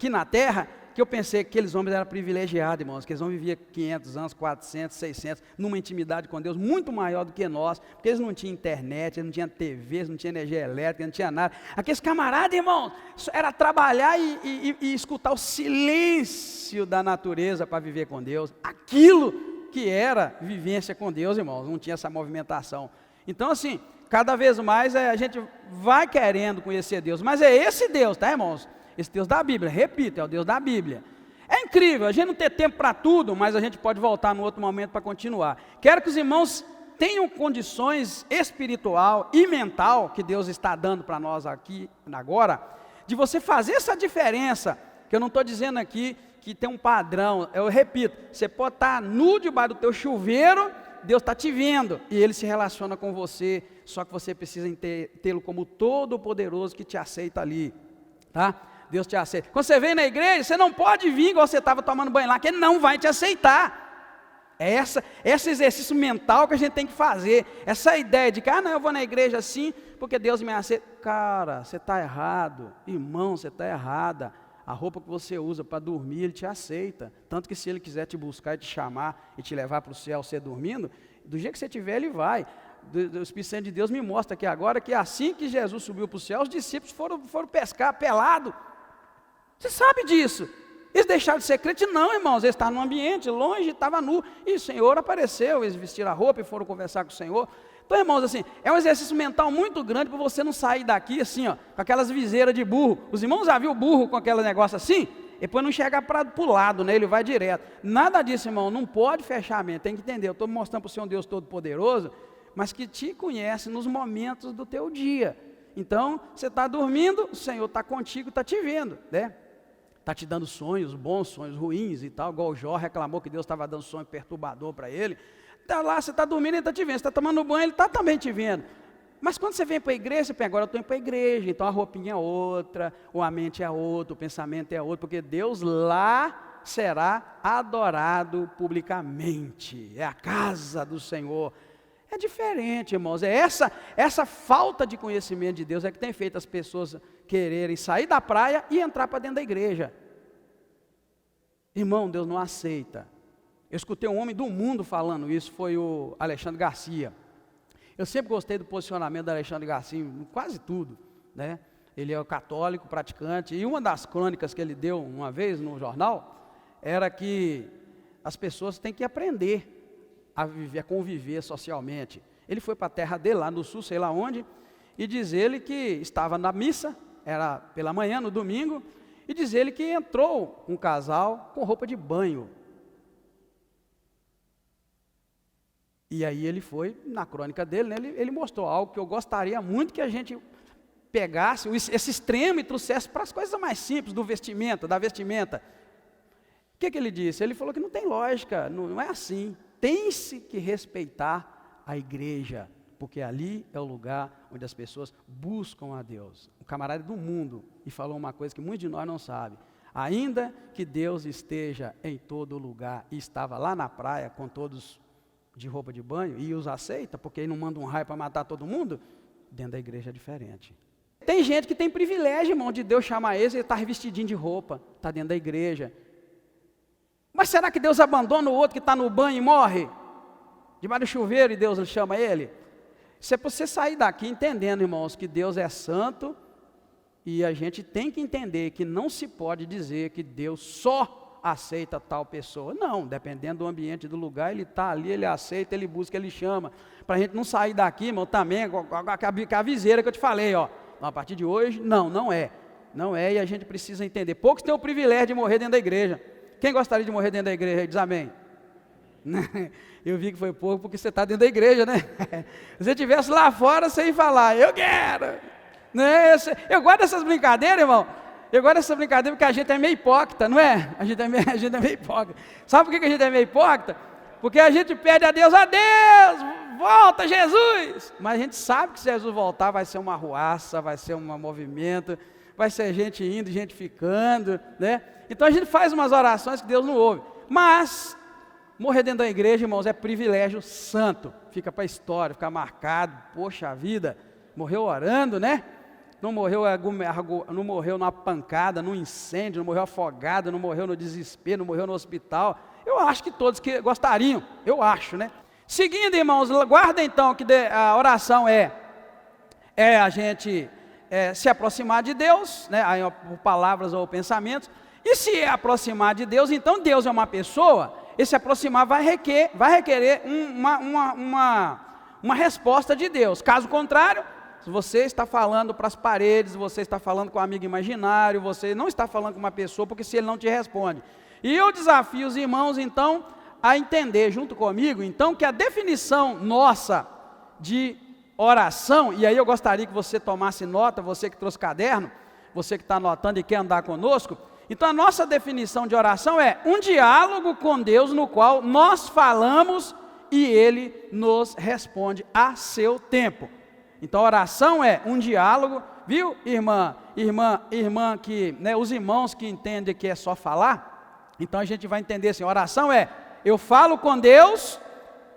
na terra, que eu pensei que aqueles homens eram privilegiados, irmãos, que eles não viviam 500 anos, 400, 600, numa intimidade com Deus muito maior do que nós, porque eles não tinham internet, eles não tinham TV, eles não tinham energia elétrica, não tinha nada. Aqueles camaradas, irmãos, era trabalhar e escutar o silêncio da natureza para viver com Deus, aquilo que era vivência com Deus, irmãos, não tinha essa movimentação. Então, assim, cada vez mais a gente vai querendo conhecer Deus, mas é esse Deus, tá, irmãos? Esse Deus da Bíblia, repito, é o Deus da Bíblia. É incrível, a gente não tem tempo para tudo, mas a gente pode voltar no outro momento para continuar. Quero que os irmãos tenham condições espiritual e mental, que Deus está dando para nós aqui, agora, de você fazer essa diferença, que eu não estou dizendo aqui que tem um padrão, eu repito, você pode estar nu debaixo do teu chuveiro, Deus está te vendo, e Ele se relaciona com você, só que você precisa tê-lo como todo-poderoso que te aceita ali, tá? Deus te aceita. Quando você vem na igreja, você não pode vir igual você estava tomando banho lá, que Ele não vai te aceitar. É esse exercício mental que a gente tem que fazer. Essa ideia de que, não, eu vou na igreja assim, porque Deus me aceita. Cara, você está errado. Irmão, você está errada. A roupa que você usa para dormir, Ele te aceita. Tanto que se Ele quiser te buscar e te chamar e te levar para o céu, você dormindo, do jeito que você estiver, Ele vai. O Espírito Santo de Deus me mostra aqui agora que assim que Jesus subiu para o céu, os discípulos foram pescar pelado. Você sabe disso. Eles deixaram de ser crente? Não, irmãos, eles estavam no ambiente, longe, estava nu, e o Senhor apareceu, eles vestiram a roupa e foram conversar com o Senhor. Então, irmãos, assim, é um exercício mental muito grande para você não sair daqui assim, ó, com aquelas viseiras de burro. Os irmãos já viram o burro com aquele negócio assim? Depois não chega para o lado, né? Ele vai direto. Nada disso, irmão, não pode fechar a mente, tem que entender. Eu estou mostrando para o Senhor um Deus Todo-Poderoso, mas que te conhece nos momentos do teu dia. Então, você está dormindo, o Senhor está contigo, está te vendo, né? Está te dando sonhos, bons sonhos, ruins e tal, igual o Jó reclamou que Deus estava dando sonho perturbador para ele. Está lá, você está dormindo, Ele está te vendo, você está tomando banho, Ele está também te vendo. Mas quando você vem para a igreja, você pensa, agora eu estou indo para a igreja, então a roupinha é outra, a mente é outra, o pensamento é outro, porque Deus lá será adorado publicamente, é a casa do Senhor. É diferente, irmãos, é essa falta de conhecimento de Deus é que tem feito as pessoas quererem sair da praia e entrar para dentro da igreja. Irmão, Deus não aceita. Eu escutei um homem do mundo falando isso, foi o Alexandre Garcia. Eu sempre gostei do posicionamento do Alexandre Garcia, em quase tudo, né? Ele é católico, praticante, e uma das crônicas que ele deu uma vez no jornal, era que as pessoas têm que aprender a viver, a conviver socialmente. Ele foi para a terra dele, lá no sul, sei lá onde, e diz ele que estava na missa, era pela manhã, no domingo, e diz ele que entrou um casal com roupa de banho. E aí ele foi, na crônica dele, né, ele mostrou algo que eu gostaria muito que a gente pegasse, esse extremo e trouxesse para as coisas mais simples da vestimenta. O que ele disse? Ele falou que não tem lógica, não é assim. Tem-se que respeitar a igreja, porque ali é o lugar onde as pessoas buscam a Deus. Um camarada do mundo, e falou uma coisa que muitos de nós não sabem. Ainda que Deus esteja em todo lugar, e estava lá na praia com todos de roupa de banho, e os aceita, porque ele não manda um raio para matar todo mundo, dentro da igreja é diferente. Tem gente que tem privilégio, irmão, de Deus chamar ele, ele está revestidinho de roupa, está dentro da igreja. Mas será que Deus abandona o outro que está no banho e morre? Debaixo do chuveiro e Deus chama ele? Isso é para você sair daqui entendendo, irmãos, que Deus é santo e a gente tem que entender que não se pode dizer que Deus só aceita tal pessoa. Não, dependendo do ambiente, do lugar, ele está ali, ele aceita, ele busca, ele chama. Para a gente não sair daqui, irmão, também com a viseira que eu te falei, ó. A partir de hoje, não é. Não é, e a gente precisa entender. Poucos têm o privilégio de morrer dentro da igreja. Quem gostaria de morrer dentro da igreja? Diz amém. Eu vi que foi pouco porque você está dentro da igreja, né? Se você estivesse lá fora, você ia falar, eu quero. Né? Eu gosto dessas brincadeiras, irmão. Eu gosto dessa brincadeira porque a gente é meio hipócrita, não é? A gente é meio hipócrita. Sabe por que a gente é meio hipócrita? Porque a gente pede a Deus, volta Jesus. Mas a gente sabe que se Jesus voltar vai ser uma arruaça, vai ser um movimento, vai ser gente indo, gente ficando, né? Então a gente faz umas orações que Deus não ouve. Mas morrer dentro da igreja, irmãos, é privilégio santo. Fica para a história, fica marcado. Poxa vida, morreu orando, né? Não morreu numa pancada, num incêndio, não morreu afogado, não morreu no desespero, não morreu no hospital. Eu acho que todos que gostariam, eu acho, né? Seguindo, irmãos, guarda então que a oração é a gente se aproximar de Deus, né? Por palavras ou pensamentos. E se é aproximar de Deus, então Deus é uma pessoa, esse aproximar vai requerer uma resposta de Deus. Caso contrário, se você está falando para as paredes, você está falando com um amigo imaginário, você não está falando com uma pessoa, porque se ele não te responde. E eu desafio os irmãos, então, a entender junto comigo, então, que a definição nossa de oração, e aí eu gostaria que você tomasse nota, você que trouxe caderno, você que está anotando e quer andar conosco, então a nossa definição de oração é um diálogo com Deus no qual nós falamos e Ele nos responde a seu tempo. Então, a oração é um diálogo, viu, irmã, que, né, os irmãos que entendem que é só falar, então a gente vai entender assim, oração é, eu falo com Deus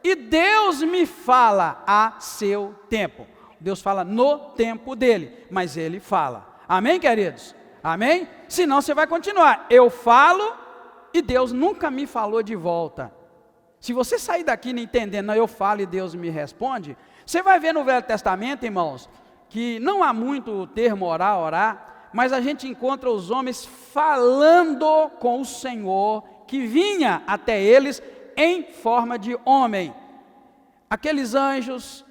e Deus me fala a seu tempo. Deus fala no tempo dele, mas Ele fala. Amém, queridos? Amém? Senão você vai continuar, eu falo e Deus nunca me falou de volta. Se você sair daqui não entendendo, não, eu falo e Deus me responde, você vai ver no Velho Testamento, irmãos, que não há muito o termo orar, mas a gente encontra os homens falando com o Senhor, que vinha até eles em forma de homem. Aqueles anjos,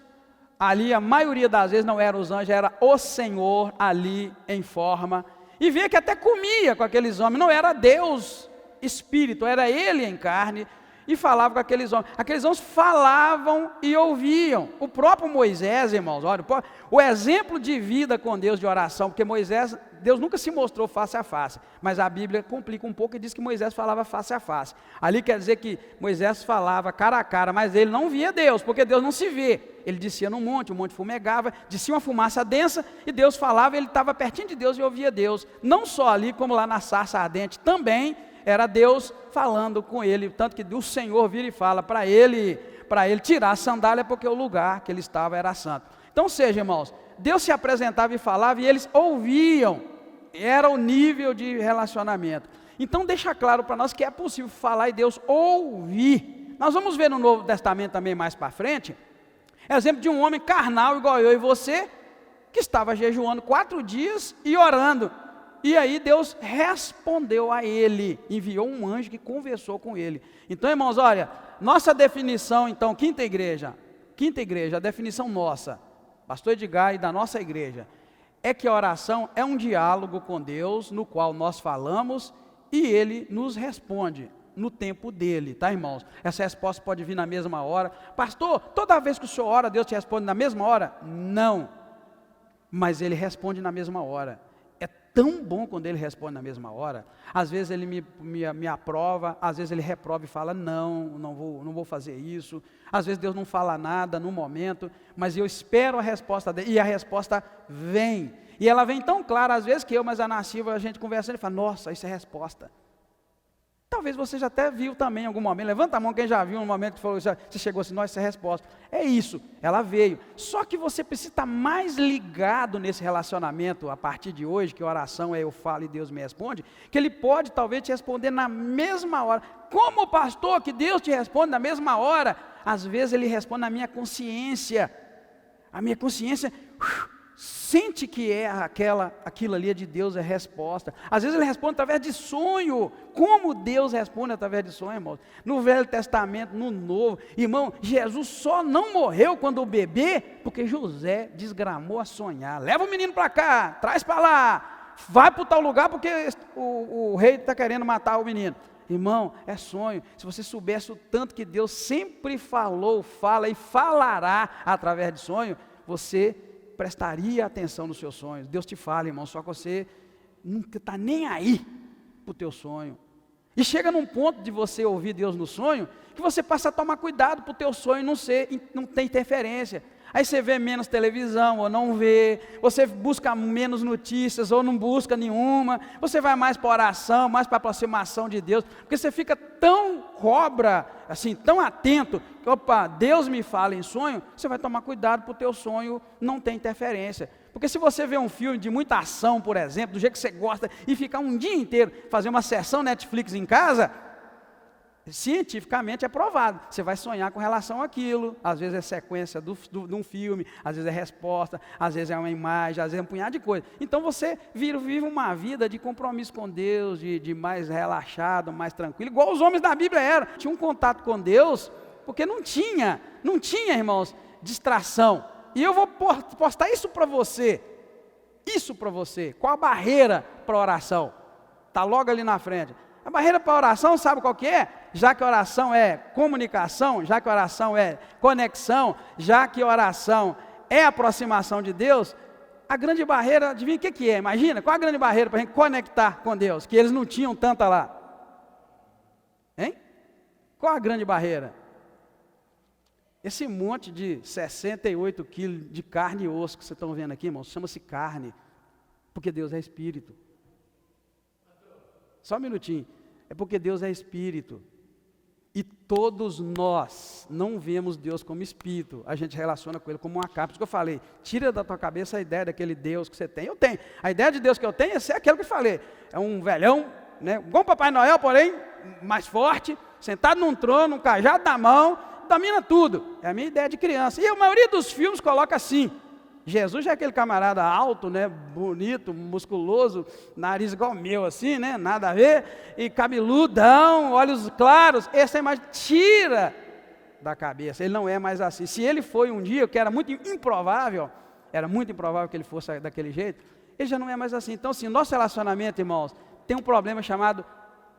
ali a maioria das vezes não eram os anjos, era o Senhor ali em forma, e via que até comia com aqueles homens, não era Deus Espírito, era Ele em carne, e falava com aqueles homens falavam e ouviam. O próprio Moisés, irmãos, olha, o exemplo de vida com Deus de oração, porque Deus nunca se mostrou face a face, mas a Bíblia complica um pouco e diz que Moisés falava face a face. Ali quer dizer que Moisés falava cara a cara, mas ele não via Deus, porque Deus não se vê. Ele descia no monte, o monte fumegava, descia uma fumaça densa, e Deus falava, ele estava pertinho de Deus e ouvia Deus, não só ali, como lá na sarça ardente, também era Deus falando com ele, tanto que o Senhor vira e fala para ele tirar a sandália, porque o lugar que ele estava era santo. Então, seja, irmãos, Deus se apresentava e falava, e eles ouviam, era o nível de relacionamento. Então, deixa claro para nós que é possível falar e Deus ouvir. Nós vamos ver no Novo Testamento também mais para frente, exemplo de um homem carnal igual eu e você, que estava jejuando 4 dias e orando. E aí Deus respondeu a ele, enviou um anjo que conversou com ele. Então, irmãos, olha, nossa definição, então, quinta igreja, a definição nossa, pastor Edgar e da nossa igreja, é que a oração é um diálogo com Deus, no qual nós falamos e Ele nos responde no tempo dele, tá, irmãos? Essa resposta pode vir na mesma hora. Pastor, toda vez que o senhor ora, Deus te responde na mesma hora? Não, mas Ele responde na mesma hora. Tão bom quando Ele responde na mesma hora. Às vezes Ele me aprova, às vezes Ele reprova e fala, não vou fazer isso. Às vezes Deus não fala nada no momento, mas eu espero a resposta dele, e a resposta vem. E ela vem tão clara, às vezes, que eu, mas a Nassiva, a gente conversando, e fala, nossa, isso é resposta. Talvez você já até viu também em algum momento. Levanta a mão quem já viu no momento que falou, você chegou assim, nossa, essa é a resposta. É isso, ela veio. Só que você precisa estar mais ligado nesse relacionamento a partir de hoje, que a oração é eu falo e Deus me responde, que Ele pode talvez te responder na mesma hora. Como pastor que Deus te responde na mesma hora? Às vezes Ele responde na minha consciência. A minha consciência sente que é aquilo ali é de Deus, é resposta. Às vezes Ele responde através de sonho. Como Deus responde através de sonho, irmãos? No Velho Testamento, no Novo. Irmão, Jesus só não morreu quando o bebê, porque José desgramou a sonhar. Leva o menino para cá, traz para lá, vai para tal lugar porque o rei está querendo matar o menino. Irmão, é sonho. Se você soubesse o tanto que Deus sempre falou, fala e falará através de sonho, você prestaria atenção nos seus sonhos. Deus te fala, irmão, só que você nunca está nem aí para o teu sonho. E chega num ponto de você ouvir Deus no sonho, que você passa a tomar cuidado para o teu sonho não ter interferência. Aí você vê menos televisão ou não vê, você busca menos notícias ou não busca nenhuma, você vai mais para oração, mais para aproximação de Deus, porque você fica tão cobra, assim, tão atento, que opa, Deus me fala em sonho, você vai tomar cuidado para o teu sonho não ter interferência. Porque se você vê um filme de muita ação, por exemplo, do jeito que você gosta, e ficar um dia inteiro, fazer uma sessão Netflix em casa, cientificamente é provado, você vai sonhar com relação àquilo, às vezes é sequência de um filme, às vezes é resposta, às vezes é uma imagem, às vezes é um punhado de coisa. Então você vive uma vida de compromisso com Deus, de mais relaxado, mais tranquilo, igual os homens da Bíblia eram, tinham um contato com Deus, porque não tinha, irmãos, distração. E eu vou postar isso para você, qual a barreira para a oração? Está logo ali na frente. A barreira para a oração, sabe qual que é? Já que a oração é comunicação, já que a oração é conexão, já que a oração é aproximação de Deus, a grande barreira, adivinha o que é? Imagina, qual a grande barreira para a gente conectar com Deus? Que eles não tinham tanta lá. Hein? Qual a grande barreira? Esse monte de 68 quilos de carne e osso que vocês estão vendo aqui, irmãos, chama-se carne, porque Deus é Espírito. Só um minutinho, é porque Deus é Espírito, e todos nós não vemos Deus como Espírito, a gente relaciona com Ele como uma carne. Por isso que eu falei, tira da tua cabeça a ideia daquele Deus que você tem. Eu tenho, a ideia de Deus que eu tenho é ser aquele que eu falei, é um velhão, né, igual o Papai Noel, porém mais forte, sentado num trono, um cajado na mão, domina tudo, é a minha ideia de criança. E a maioria dos filmes coloca assim, Jesus já é aquele camarada alto, né, bonito, musculoso, nariz igual o meu assim, né, nada a ver, e cabeludão, olhos claros. Essa imagem tira da cabeça, ele não é mais assim. Se ele foi um dia, que era muito improvável que ele fosse daquele jeito, ele já não é mais assim. Então, assim, nosso relacionamento, irmãos, tem um problema chamado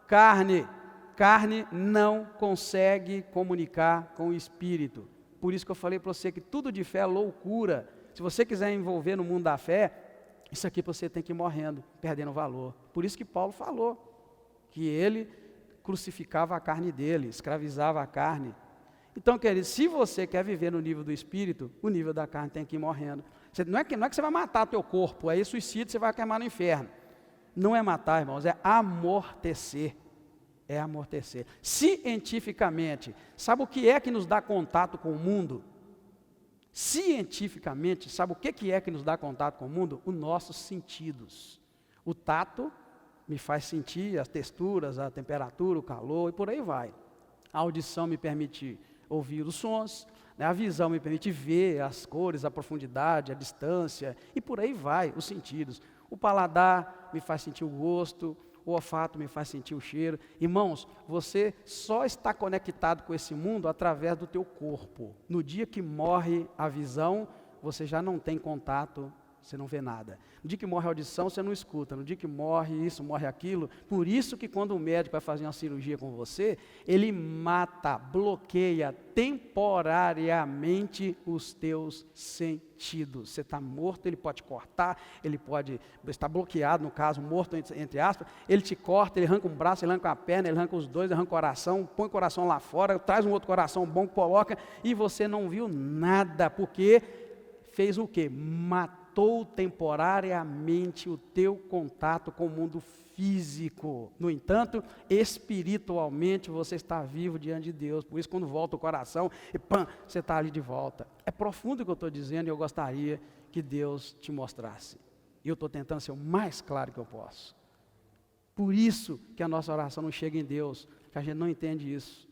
carne. Carne não consegue comunicar com o Espírito. Por isso que eu falei para você que tudo de fé é loucura. Se você quiser envolver no mundo da fé, isso aqui você tem que ir morrendo, perdendo valor. Por isso que Paulo falou que ele crucificava a carne dele, escravizava a carne. Então, querido, se você quer viver no nível do Espírito, o nível da carne tem que ir morrendo. Não é que você vai matar teu corpo, aí suicídio você vai queimar no inferno. Não é matar, irmãos, é amortecer. É amortecer. Cientificamente, sabe o que é que nos dá contato com o mundo? Cientificamente, sabe o que é que nos dá contato com o mundo? Os nossos sentidos. O tato me faz sentir as texturas, a temperatura, o calor e por aí vai. A audição me permite ouvir os sons, né? A visão me permite ver as cores, a profundidade, a distância e por aí vai, os sentidos. O paladar me faz sentir o gosto, o olfato me faz sentir o cheiro. Irmãos, você só está conectado com esse mundo através do teu corpo. No dia que morre a visão, você já não tem contato, você não vê nada. No dia que morre a audição, você não escuta. No dia que morre isso, morre aquilo. Por isso que quando o médico vai fazer uma cirurgia com você, ele mata, bloqueia temporariamente os teus sentidos. Você está morto, ele pode cortar, ele pode estar bloqueado, no caso, morto entre aspas, ele te corta, ele arranca um braço, ele arranca a perna, ele arranca os dois, ele arranca o coração, põe o coração lá fora, traz um outro coração bom, coloca, e você não viu nada, porque fez o quê? Matou matou temporariamente o teu contato com o mundo físico. No entanto, espiritualmente você está vivo diante de Deus. Por isso, quando volta o coração, e pam, você está ali de volta. É profundo o que eu estou dizendo e eu gostaria que Deus te mostrasse. E eu estou tentando ser o mais claro que eu posso. Por isso que a nossa oração não chega em Deus, que a gente não entende isso.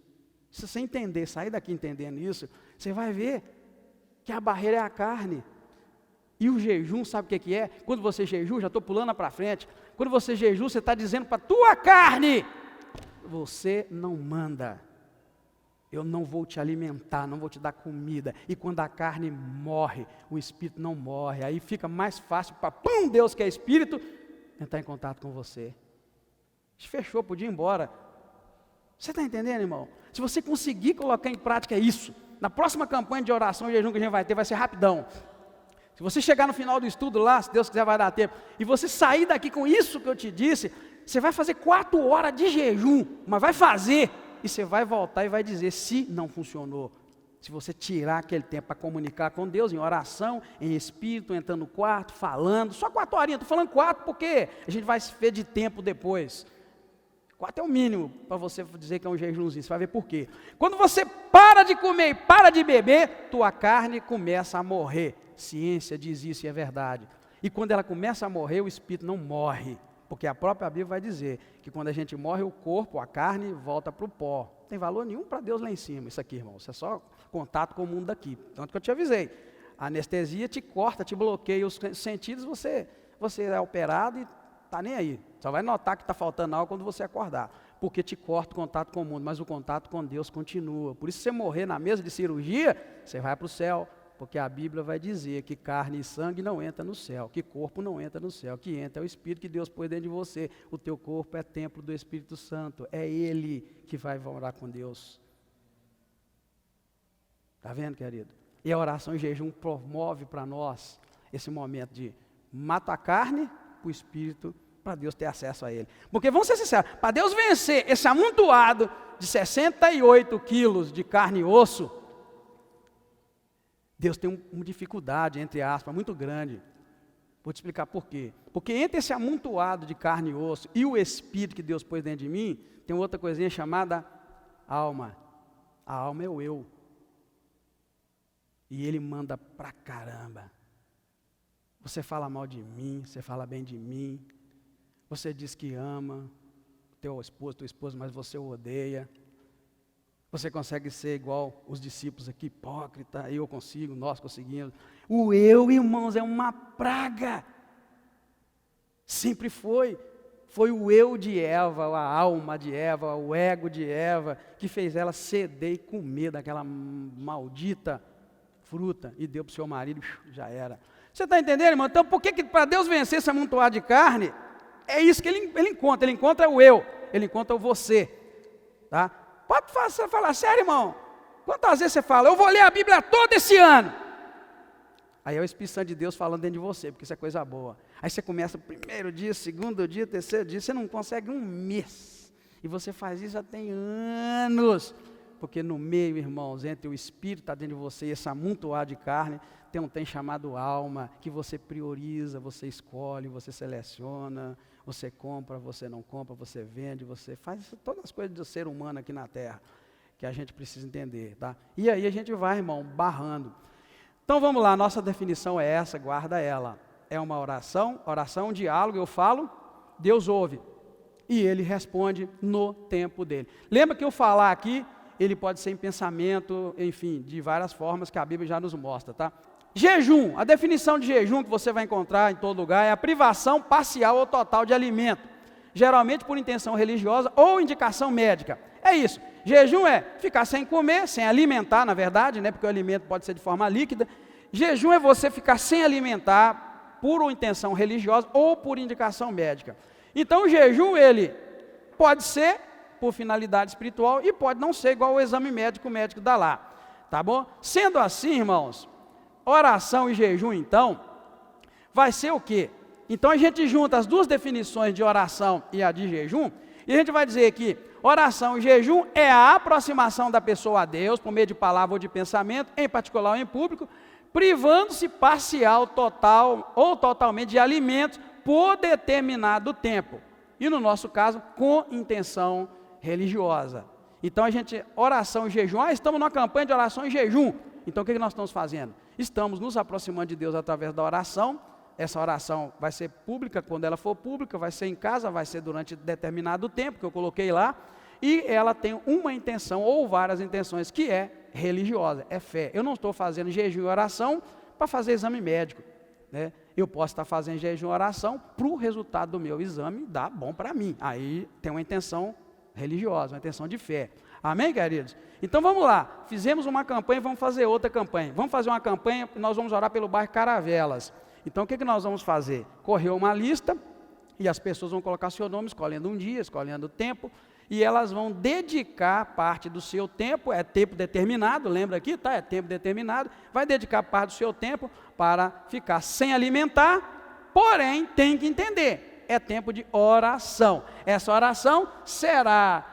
Se você entender, sair daqui entendendo isso, você vai ver que a barreira é a carne. E o jejum, sabe o que é? Quando você jejum, já estou pulando para frente, quando você jejum, você está dizendo para a tua carne, você não manda, eu não vou te alimentar, não vou te dar comida. E quando a carne morre, o espírito não morre, aí fica mais fácil para, Deus que é espírito, entrar em contato com você. Fechou, podia ir embora. Você está entendendo, irmão? Se você conseguir colocar em prática isso, na próxima campanha de oração e jejum que a gente vai ter, vai ser rapidão. Se você chegar no final do estudo lá, se Deus quiser vai dar tempo, e você sair daqui com isso que eu te disse, você vai fazer 4 horas de jejum, mas vai fazer, e você vai voltar e vai dizer se não funcionou. Se você tirar aquele tempo para comunicar com Deus, em oração, em espírito, entrando no quarto, falando, só 4 horinhas, estou falando 4 porque a gente vai se ver de tempo depois. 4 é o mínimo para você dizer que é um jejumzinho, você vai ver por quê. Quando você para de comer e para de beber, tua carne começa a morrer. Ciência diz isso e é verdade. E quando ela começa a morrer, o espírito não morre. Porque a própria Bíblia vai dizer que quando a gente morre, o corpo, a carne, volta para o pó. Não tem valor nenhum para Deus lá em cima, isso aqui, irmão. Isso é só contato com o mundo daqui. Tanto que eu te avisei. A anestesia te corta, te bloqueia os sentidos, você é operado e está nem aí. Só vai notar que está faltando algo quando você acordar. Porque te corta o contato com o mundo, mas o contato com Deus continua. Por isso, se você morrer na mesa de cirurgia, você vai para o céu. Porque a Bíblia vai dizer que carne e sangue não entra no céu, que corpo não entra no céu, que entra é o Espírito que Deus pôs dentro de você. O teu corpo é templo do Espírito Santo, é Ele que vai morar com Deus. Está vendo, querido? E a oração e jejum promove para nós esse momento de mata a carne para o Espírito, para Deus ter acesso a Ele. Porque vamos ser sinceros, para Deus vencer esse amontoado de 68 quilos de carne e osso, Deus tem uma dificuldade, entre aspas, muito grande. Vou te explicar por quê. Porque entre esse amontoado de carne e osso e o Espírito que Deus pôs dentro de mim, tem outra coisinha chamada alma. A alma é o eu. E Ele manda pra caramba. Você fala mal de mim, você fala bem de mim. Você diz que ama teu esposo, tua esposa, mas você o odeia. Você consegue ser igual os discípulos aqui, hipócrita, eu consigo, nós conseguimos. O eu, irmãos, é uma praga. Sempre foi. Foi o eu de Eva, a alma de Eva, o ego de Eva, que fez ela ceder e comer daquela maldita fruta. E deu para o seu marido, já era. Você está entendendo, irmão? Então, por que para Deus vencer esse amontoado de carne, é isso que ele encontra. Ele encontra o eu, ele encontra o você. Tá? Pode falar sério, irmão. Quantas vezes você fala, eu vou ler a Bíblia toda esse ano? Aí é o Espírito Santo de Deus falando dentro de você, porque isso é coisa boa. Aí você começa o primeiro dia, segundo dia, terceiro dia, você não consegue um mês. E você faz isso já tem anos. Porque no meio, irmãos, entre o Espírito está dentro de você e esse amontoado de carne, tem um trem chamado alma, que você prioriza, você escolhe, você seleciona, você compra, você não compra, você vende, você faz todas as coisas do ser humano aqui na Terra, que a gente precisa entender, tá? E aí a gente vai, irmão, barrando. Então vamos lá, nossa definição é essa, guarda ela. É uma oração, um diálogo, eu falo, Deus ouve. E Ele responde no tempo dEle. Lembra que eu falar aqui, ele pode ser em pensamento, enfim, de várias formas que a Bíblia já nos mostra, tá? Jejum, a definição de jejum que você vai encontrar em todo lugar é a privação parcial ou total de alimento, geralmente por intenção religiosa ou indicação médica. É isso, jejum é ficar sem comer, sem alimentar, na verdade, né, porque o alimento pode ser de forma líquida. Jejum é você ficar sem alimentar por intenção religiosa ou por indicação médica. Então o jejum, ele pode ser por finalidade espiritual e pode não ser igual ao exame médico, o médico dá lá, tá bom? Sendo assim, irmãos, oração e jejum, então, vai ser o quê? Então a gente junta as duas definições de oração e a de jejum, e a gente vai dizer que oração e jejum é a aproximação da pessoa a Deus, por meio de palavra ou de pensamento, em particular ou em público, privando-se parcial, total ou totalmente de alimentos por determinado tempo. E no nosso caso, com intenção religiosa. Então oração e jejum, estamos numa campanha de oração e jejum. Então o que nós estamos fazendo? Estamos nos aproximando de Deus através da oração. Essa oração vai ser pública, quando ela for pública, vai ser em casa, vai ser durante determinado tempo, que eu coloquei lá. E ela tem uma intenção, ou várias intenções, que é religiosa, é fé. Eu não estou fazendo jejum e oração para fazer exame médico, né? Eu posso estar fazendo jejum e oração para o resultado do meu exame dar bom para mim. Aí tem uma intenção religiosa, uma intenção de fé. Amém, queridos? Então vamos lá, fizemos uma campanha, vamos fazer outra campanha. Vamos fazer uma campanha, nós vamos orar pelo bairro Caravelas. Então o que nós vamos fazer? Correr uma lista, e as pessoas vão colocar seu nome, escolhendo um dia, escolhendo o tempo, e elas vão dedicar parte do seu tempo, é tempo determinado, lembra aqui, tá? É tempo determinado, vai dedicar parte do seu tempo para ficar sem alimentar, porém, tem que entender, é tempo de oração. Essa oração será,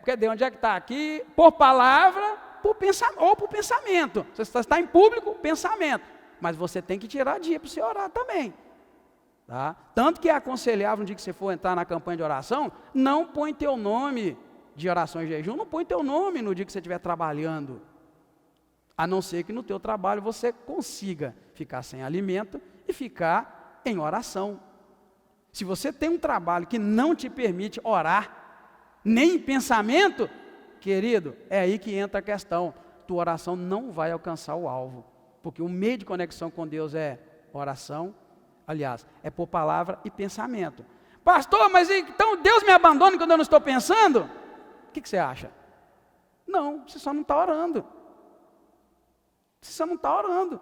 cadê, onde é que está aqui? Por palavra, ou por pensamento. Você está em público, pensamento, mas você tem que tirar dia para você orar também. Tá? Tanto que é aconselhável no dia que você for entrar na campanha de oração, não põe teu nome de oração e jejum, não põe teu nome no dia que você estiver trabalhando, a não ser que no teu trabalho você consiga ficar sem alimento e ficar em oração. Se você tem um trabalho que não te permite orar, nem em pensamento, querido, é aí que entra a questão, tua oração não vai alcançar o alvo, porque o meio de conexão com Deus é oração. Aliás, é por palavra e pensamento. Pastor, mas então Deus me abandona quando eu não estou pensando? O que você acha? Não, você só não está orando. Você só não está orando.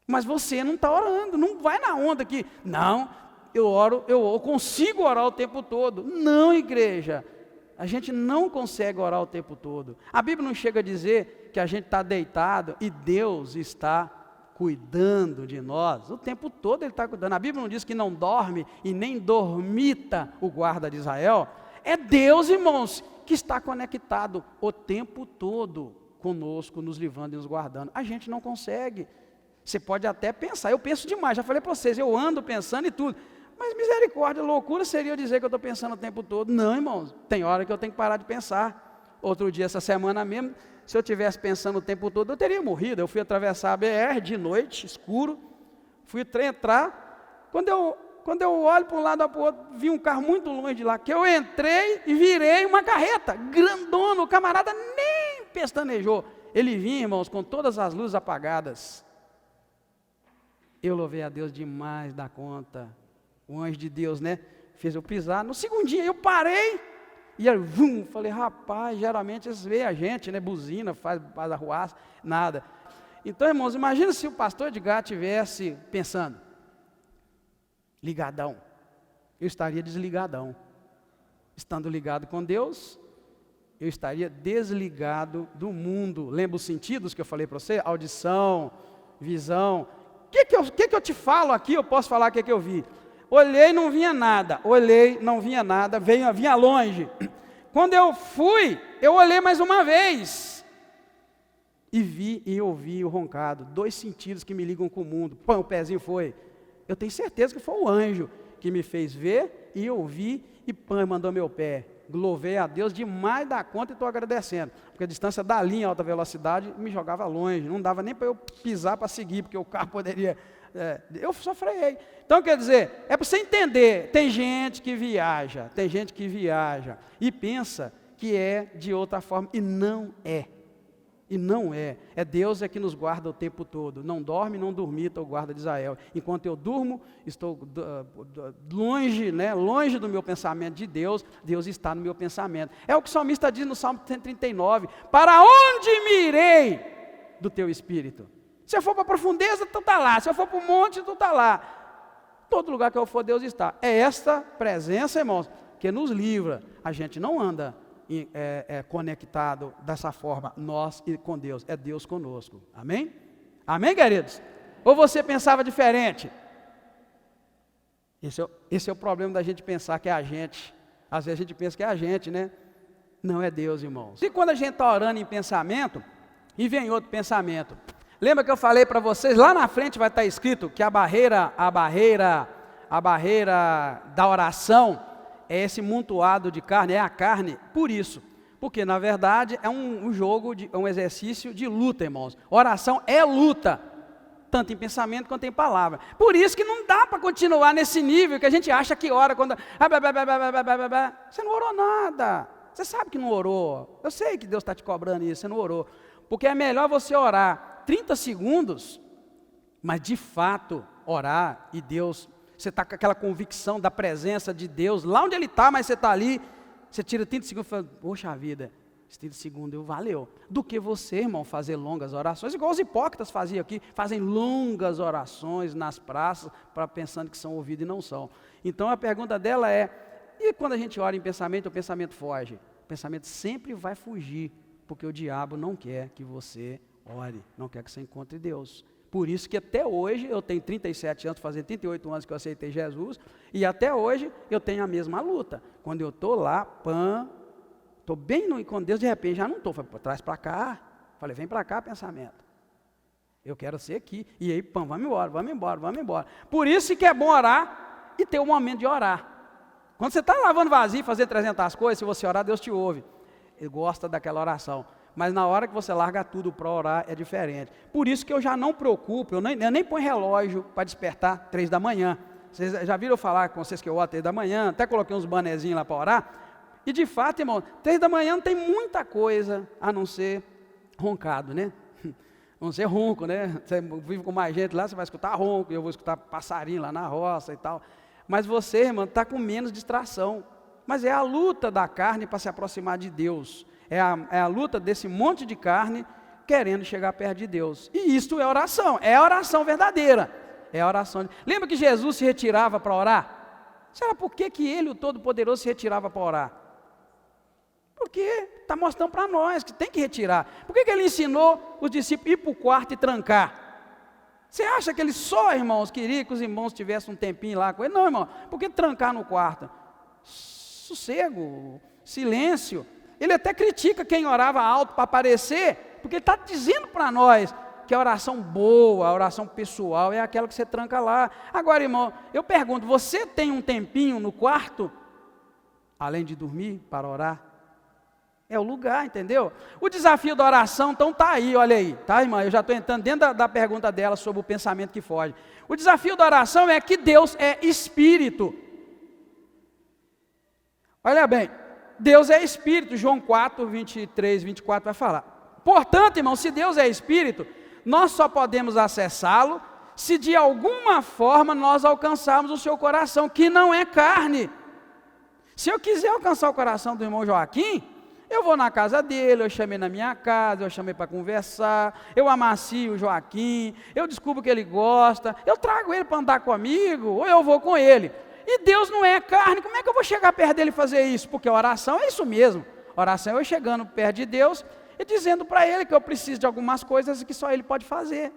Mas você não está orando, não vai na onda aqui. Não, eu oro, eu consigo orar o tempo todo. Não, igreja, a gente não consegue orar o tempo todo. A Bíblia não chega a dizer que a gente está deitado e Deus está cuidando de nós, o tempo todo Ele está cuidando. A Bíblia não diz que não dorme e nem dormita o guarda de Israel. É Deus, irmãos, que está conectado o tempo todo conosco, nos livrando e nos guardando. A gente não consegue. Você pode até pensar, eu penso demais, já falei para vocês, eu ando pensando e tudo, mas misericórdia, loucura seria eu dizer que eu estou pensando o tempo todo. Não, irmãos, tem hora que eu tenho que parar de pensar. Outro dia, essa semana mesmo, se eu estivesse pensando o tempo todo, eu teria morrido. Eu fui atravessar a BR de noite, escuro, fui entrar, quando eu olho para um lado ou para o outro, vi um carro muito longe de lá, que eu entrei e virei uma carreta, grandona, o camarada nem pestanejou. Ele vinha, irmãos, com todas as luzes apagadas. Eu louvei a Deus demais da conta. O anjo de Deus, né, fez eu pisar. No segundinho eu parei, e aí, falei, rapaz, geralmente eles veem a gente, né, buzina, faz arruaça, nada. Então, irmãos, imagina se o pastor Edgar estivesse pensando, ligadão, eu estaria desligadão. Estando ligado com Deus, eu estaria desligado do mundo. Lembra os sentidos que eu falei para você? Audição, visão. O que eu te falo aqui, eu posso falar o que eu vi. Olhei, não vinha nada. Olhei, não vinha nada. Vinha longe. Quando eu fui, eu olhei mais uma vez. E vi e ouvi o roncado. 2 sentidos que me ligam com o mundo. Pã, o pezinho foi. Eu tenho certeza que foi o anjo que me fez ver e ouvir. E pã, mandou meu pé. Louvei a Deus demais da conta e estou agradecendo. Porque a distância dali em alta velocidade me jogava longe. Não dava nem para eu pisar para seguir, porque o carro poderia... eu só freiei. Então, quer dizer, é para você entender, tem gente que viaja e pensa que é de outra forma, e não é. É Deus que nos guarda o tempo todo. Não dorme, não dormita o guarda de Israel. Enquanto eu durmo, estou longe, né, longe do meu pensamento de Deus, Deus está no meu pensamento. É o que o salmista diz no Salmo 139, para onde me irei do teu Espírito? Se eu for para a profundeza, tu está lá. Se eu for para o monte, tu está lá. Todo lugar que eu for, Deus está. É esta presença, irmãos, que nos livra. A gente não anda conectado dessa forma, nós e com Deus. É Deus conosco. Amém? Amém, queridos? Ou você pensava diferente? Esse é o problema da gente pensar que é a gente. Às vezes a gente pensa que é a gente, né? Não é Deus, irmãos. E quando a gente está orando em pensamento... e vem outro pensamento. Lembra que eu falei para vocês, lá na frente vai estar escrito que a barreira da oração é esse amontoado de carne, é a carne, por isso. Porque, na verdade, é um jogo, um exercício de luta, irmãos. Oração é luta, tanto em pensamento quanto em palavra. Por isso que não dá para continuar nesse nível que a gente acha que ora quando... Você não orou nada. Você sabe que não orou. Eu sei que Deus está te cobrando isso, você não orou. Porque é melhor você orar 30 segundos, mas de fato orar e Deus... Você está com aquela convicção da presença de Deus, lá onde Ele está, mas você está ali, você tira 30 segundos e fala, poxa vida, esse 30 segundos valeu. Do que você, irmão, fazer longas orações, igual os hipócritas faziam aqui, fazem longas orações nas praças, pensando que são ouvidos e não são. Então a pergunta dela é, e quando a gente ora em pensamento, o pensamento foge? O pensamento sempre vai fugir, porque o diabo não quer que você ore, não quer que você encontre Deus. Por isso que até hoje, eu tenho 37 anos, fazendo 38 anos que eu aceitei Jesus, e até hoje eu tenho a mesma luta. Quando eu estou lá, estou bem com Deus, de repente já não estou, traz para cá, falei, vem para cá pensamento. Eu quero ser aqui, e aí, vamos embora. Por isso que é bom orar e ter um momento de orar. Quando você está lavando vasilha, fazendo 300 coisas, se você orar, Deus te ouve. Ele gosta daquela oração. Mas na hora que você larga tudo para orar, é diferente. Por isso que eu já não preocupo, eu nem ponho relógio para despertar 3 da manhã. Vocês já viram eu falar com vocês que eu oro 3 da manhã, até coloquei uns banezinhos lá para orar. E de fato, irmão, 3 da manhã não tem muita coisa a não ser roncado, né? A não ser ronco, né? Você vive com mais gente lá, você vai escutar ronco, eu vou escutar passarinho lá na roça e tal. Mas você, irmão, está com menos distração. Mas é a luta da carne para se aproximar de Deus. É a luta desse monte de carne querendo chegar perto de Deus. E isto é oração a verdadeira. É a oração. Lembra que Jesus se retirava para orar? Será por que Ele, o Todo-Poderoso, se retirava para orar? Porque está mostrando para nós que tem que retirar. Por que Ele ensinou os discípulos a ir para o quarto e trancar? Você acha que Ele só, irmãos, queria que os irmãos tivessem um tempinho lá com Ele? Não, irmão. Por que trancar no quarto? Sossego, silêncio. Ele até critica quem orava alto para aparecer, porque ele está dizendo para nós que a oração boa, a oração pessoal é aquela que você tranca lá. Agora, irmão, eu pergunto, você tem um tempinho no quarto, além de dormir, para orar? É o lugar, entendeu? O desafio da oração, então, está aí, olha aí, tá, irmã? Eu já estou entrando dentro da pergunta dela sobre o pensamento que foge. O desafio da oração é que Deus é Espírito. Olha bem, Deus é Espírito, João 4, 23, 24 vai falar. Portanto, irmão, se Deus é Espírito, nós só podemos acessá-lo se de alguma forma nós alcançarmos o seu coração, que não é carne. Se eu quiser alcançar o coração do irmão Joaquim, eu vou na casa dele, eu chamei na minha casa, eu chamei para conversar, eu amacio o Joaquim, eu descubro que ele gosta, eu trago ele para andar comigo, ou eu vou com ele. E Deus não é carne, como é que eu vou chegar perto dele e fazer isso? Porque a oração é isso mesmo. A oração é eu chegando perto de Deus e dizendo para Ele que eu preciso de algumas coisas que só Ele pode fazer.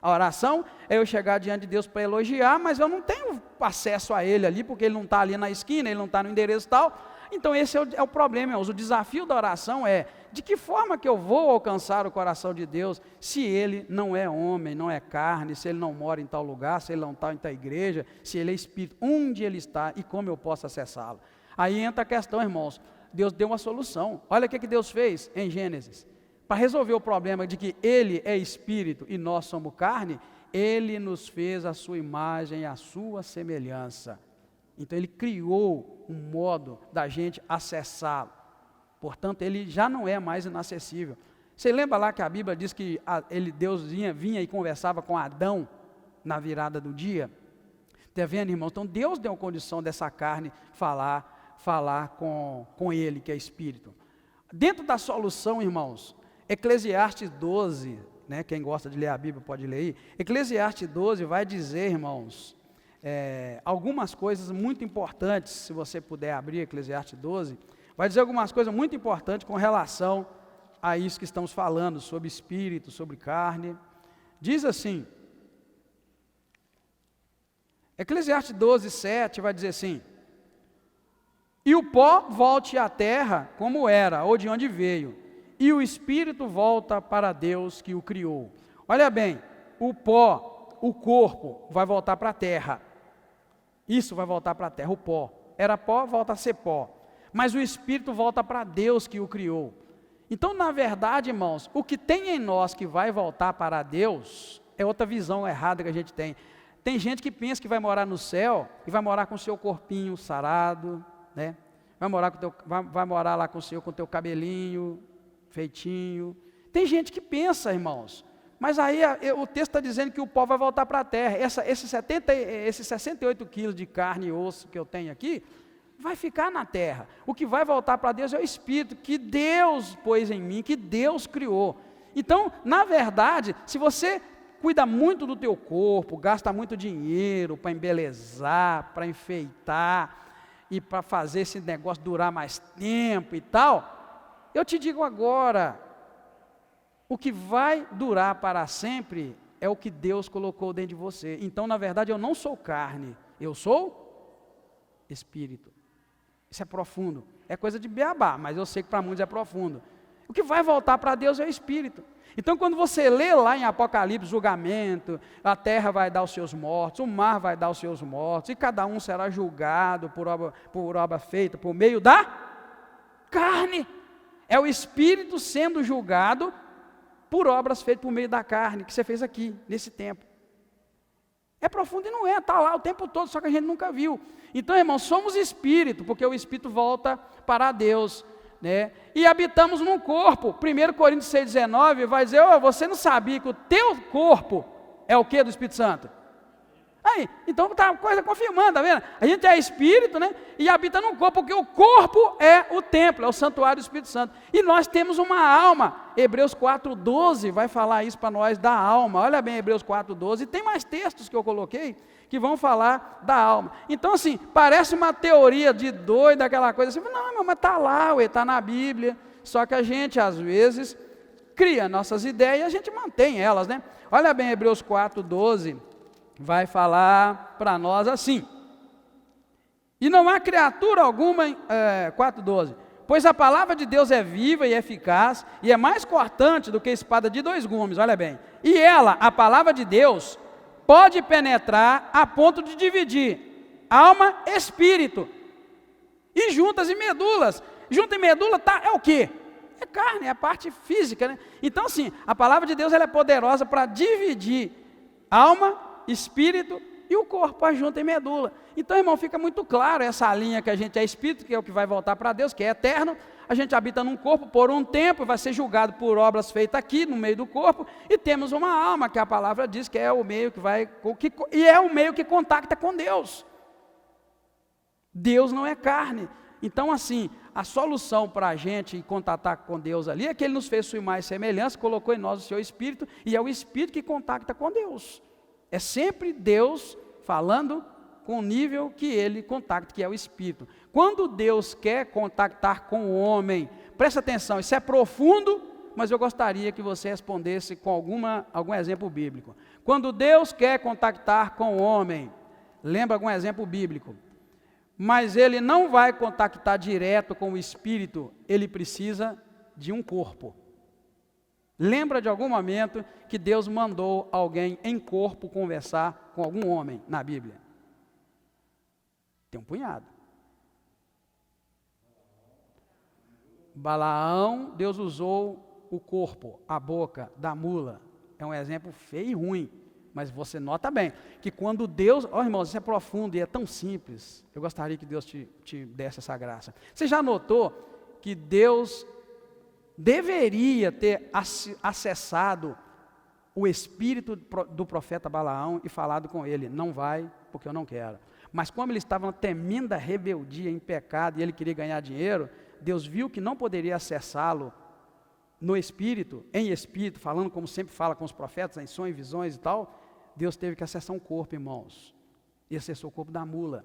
A oração é eu chegar diante de Deus para elogiar, mas eu não tenho acesso a Ele ali, porque Ele não está ali na esquina, Ele não está no endereço tal. Então esse é o problema, irmãos. O desafio da oração é, de que forma que eu vou alcançar o coração de Deus, se Ele não é homem, não é carne, se Ele não mora em tal lugar, se Ele não está em tal igreja, se Ele é Espírito, onde Ele está e como eu posso acessá-lo? Aí entra a questão, irmãos, Deus deu uma solução. Olha o que Deus fez em Gênesis. Para resolver o problema de que Ele é Espírito e nós somos carne, Ele nos fez a sua imagem e a sua semelhança. Então Ele criou um modo da gente acessá-lo. Portanto, Ele já não é mais inacessível. Você lembra lá que a Bíblia diz que Deus vinha e conversava com Adão na virada do dia? Está vendo, irmão? Então Deus deu condição dessa carne falar com Ele, que é Espírito. Dentro da solução, irmãos, Eclesiastes 12, né, quem gosta de ler a Bíblia pode ler aí. Eclesiastes 12 vai dizer, irmãos, algumas coisas muito importantes, se você puder abrir Eclesiastes 12, vai dizer algumas coisas muito importantes com relação a isso que estamos falando, sobre espírito, sobre carne. Diz assim, Eclesiastes 12, 7 vai dizer assim: e o pó volte à terra como era, ou de onde veio, e o espírito volta para Deus que o criou. Olha bem, o pó, o corpo, vai voltar para a terra. Isso vai voltar para a terra, o pó. Era pó, volta a ser pó. Mas o espírito volta para Deus que o criou. Então, na verdade, irmãos, o que tem em nós que vai voltar para Deus é outra visão errada que a gente tem. Tem gente que pensa que vai morar no céu e vai morar com o seu corpinho sarado, né? Vai morar lá com o teu cabelinho feitinho. Tem gente que pensa, irmãos, mas aí o texto está dizendo que o pó vai voltar para a terra. Esses 68 quilos de carne e osso que eu tenho aqui, vai ficar na terra. O que vai voltar para Deus é o Espírito que Deus pôs em mim, que Deus criou. Então, na verdade, se você cuida muito do teu corpo, gasta muito dinheiro para embelezar, para enfeitar e para fazer esse negócio durar mais tempo e tal, eu te digo agora, o que vai durar para sempre é o que Deus colocou dentro de você. Então, na verdade, eu não sou carne, eu sou Espírito. Isso é profundo, é coisa de beabá, mas eu sei que para muitos é profundo. O que vai voltar para Deus é o Espírito. Então, quando você lê lá em Apocalipse, julgamento, a terra vai dar os seus mortos, o mar vai dar os seus mortos, e cada um será julgado por obra feita, por meio da carne. É o Espírito sendo julgado por obras feitas por meio da carne, que você fez aqui, nesse tempo. É profundo e não é, está lá o tempo todo, só que a gente nunca viu. Então, irmãos, somos espírito, porque o espírito volta para Deus, né? E habitamos num corpo. 1 Coríntios 6,19 vai dizer, você não sabia que o teu corpo é o que do Espírito Santo? Aí, então está a coisa confirmando, tá vendo? A gente é espírito, né? E habita num corpo, porque o corpo é o templo, é o santuário do Espírito Santo. E nós temos uma alma. Hebreus 4,12 vai falar isso para nós da alma. Olha bem, Hebreus 4,12. E tem mais textos que eu coloquei que vão falar da alma. Então, assim, parece uma teoria de doido, aquela coisa assim. Não, mas está lá, está na Bíblia. Só que a gente, às vezes, cria nossas ideias e a gente mantém elas, né? Olha bem, Hebreus 4,12. Vai falar para nós assim: e não há criatura alguma, 4,12, pois a palavra de Deus é viva e eficaz, e é mais cortante do que espada de 2 gumes, olha bem, e ela, a palavra de Deus, pode penetrar a ponto de dividir alma, espírito, e juntas e medulas. Junta e medula é o quê? É carne, é a parte física, né? Então assim, a palavra de Deus ela é poderosa para dividir alma, espírito e o corpo, a junta e medula. Então, irmão, fica muito claro essa linha que a gente é espírito, que é o que vai voltar para Deus, que é eterno. A gente habita num corpo por um tempo, vai ser julgado por obras feitas aqui, no meio do corpo, e temos uma alma, que a palavra diz que é o meio que vai, e é o meio que contacta com Deus. Deus não é carne. Então, assim, a solução para a gente contatar com Deus ali é que Ele nos fez sua imagem e semelhança, colocou em nós o seu Espírito, e é o Espírito que contacta com Deus. É sempre Deus falando com o nível que Ele contacta, que é o Espírito. Quando Deus quer contactar com o homem, presta atenção, isso é profundo, mas eu gostaria que você respondesse com algum exemplo bíblico. Quando Deus quer contactar com o homem, lembra algum exemplo bíblico? Mas Ele não vai contactar direto com o Espírito, Ele precisa de um corpo. Lembra de algum momento que Deus mandou alguém em corpo conversar com algum homem na Bíblia? Tem um punhado. Balaão, Deus usou o corpo, a boca da mula. É um exemplo feio e ruim, mas você nota bem que quando Deus... irmãos, isso é profundo e é tão simples. Eu gostaria que Deus te desse essa graça. Você já notou que Deus deveria ter acessado o espírito do profeta Balaão e falado com ele: não vai, porque eu não quero. Mas como ele estava em tremenda rebeldia, em pecado, e ele queria ganhar dinheiro, Deus viu que não poderia acessá-lo no espírito, em espírito, falando como sempre fala com os profetas, em sonhos, visões e tal. Deus teve que acessar um corpo, irmãos, e acessou o corpo da mula.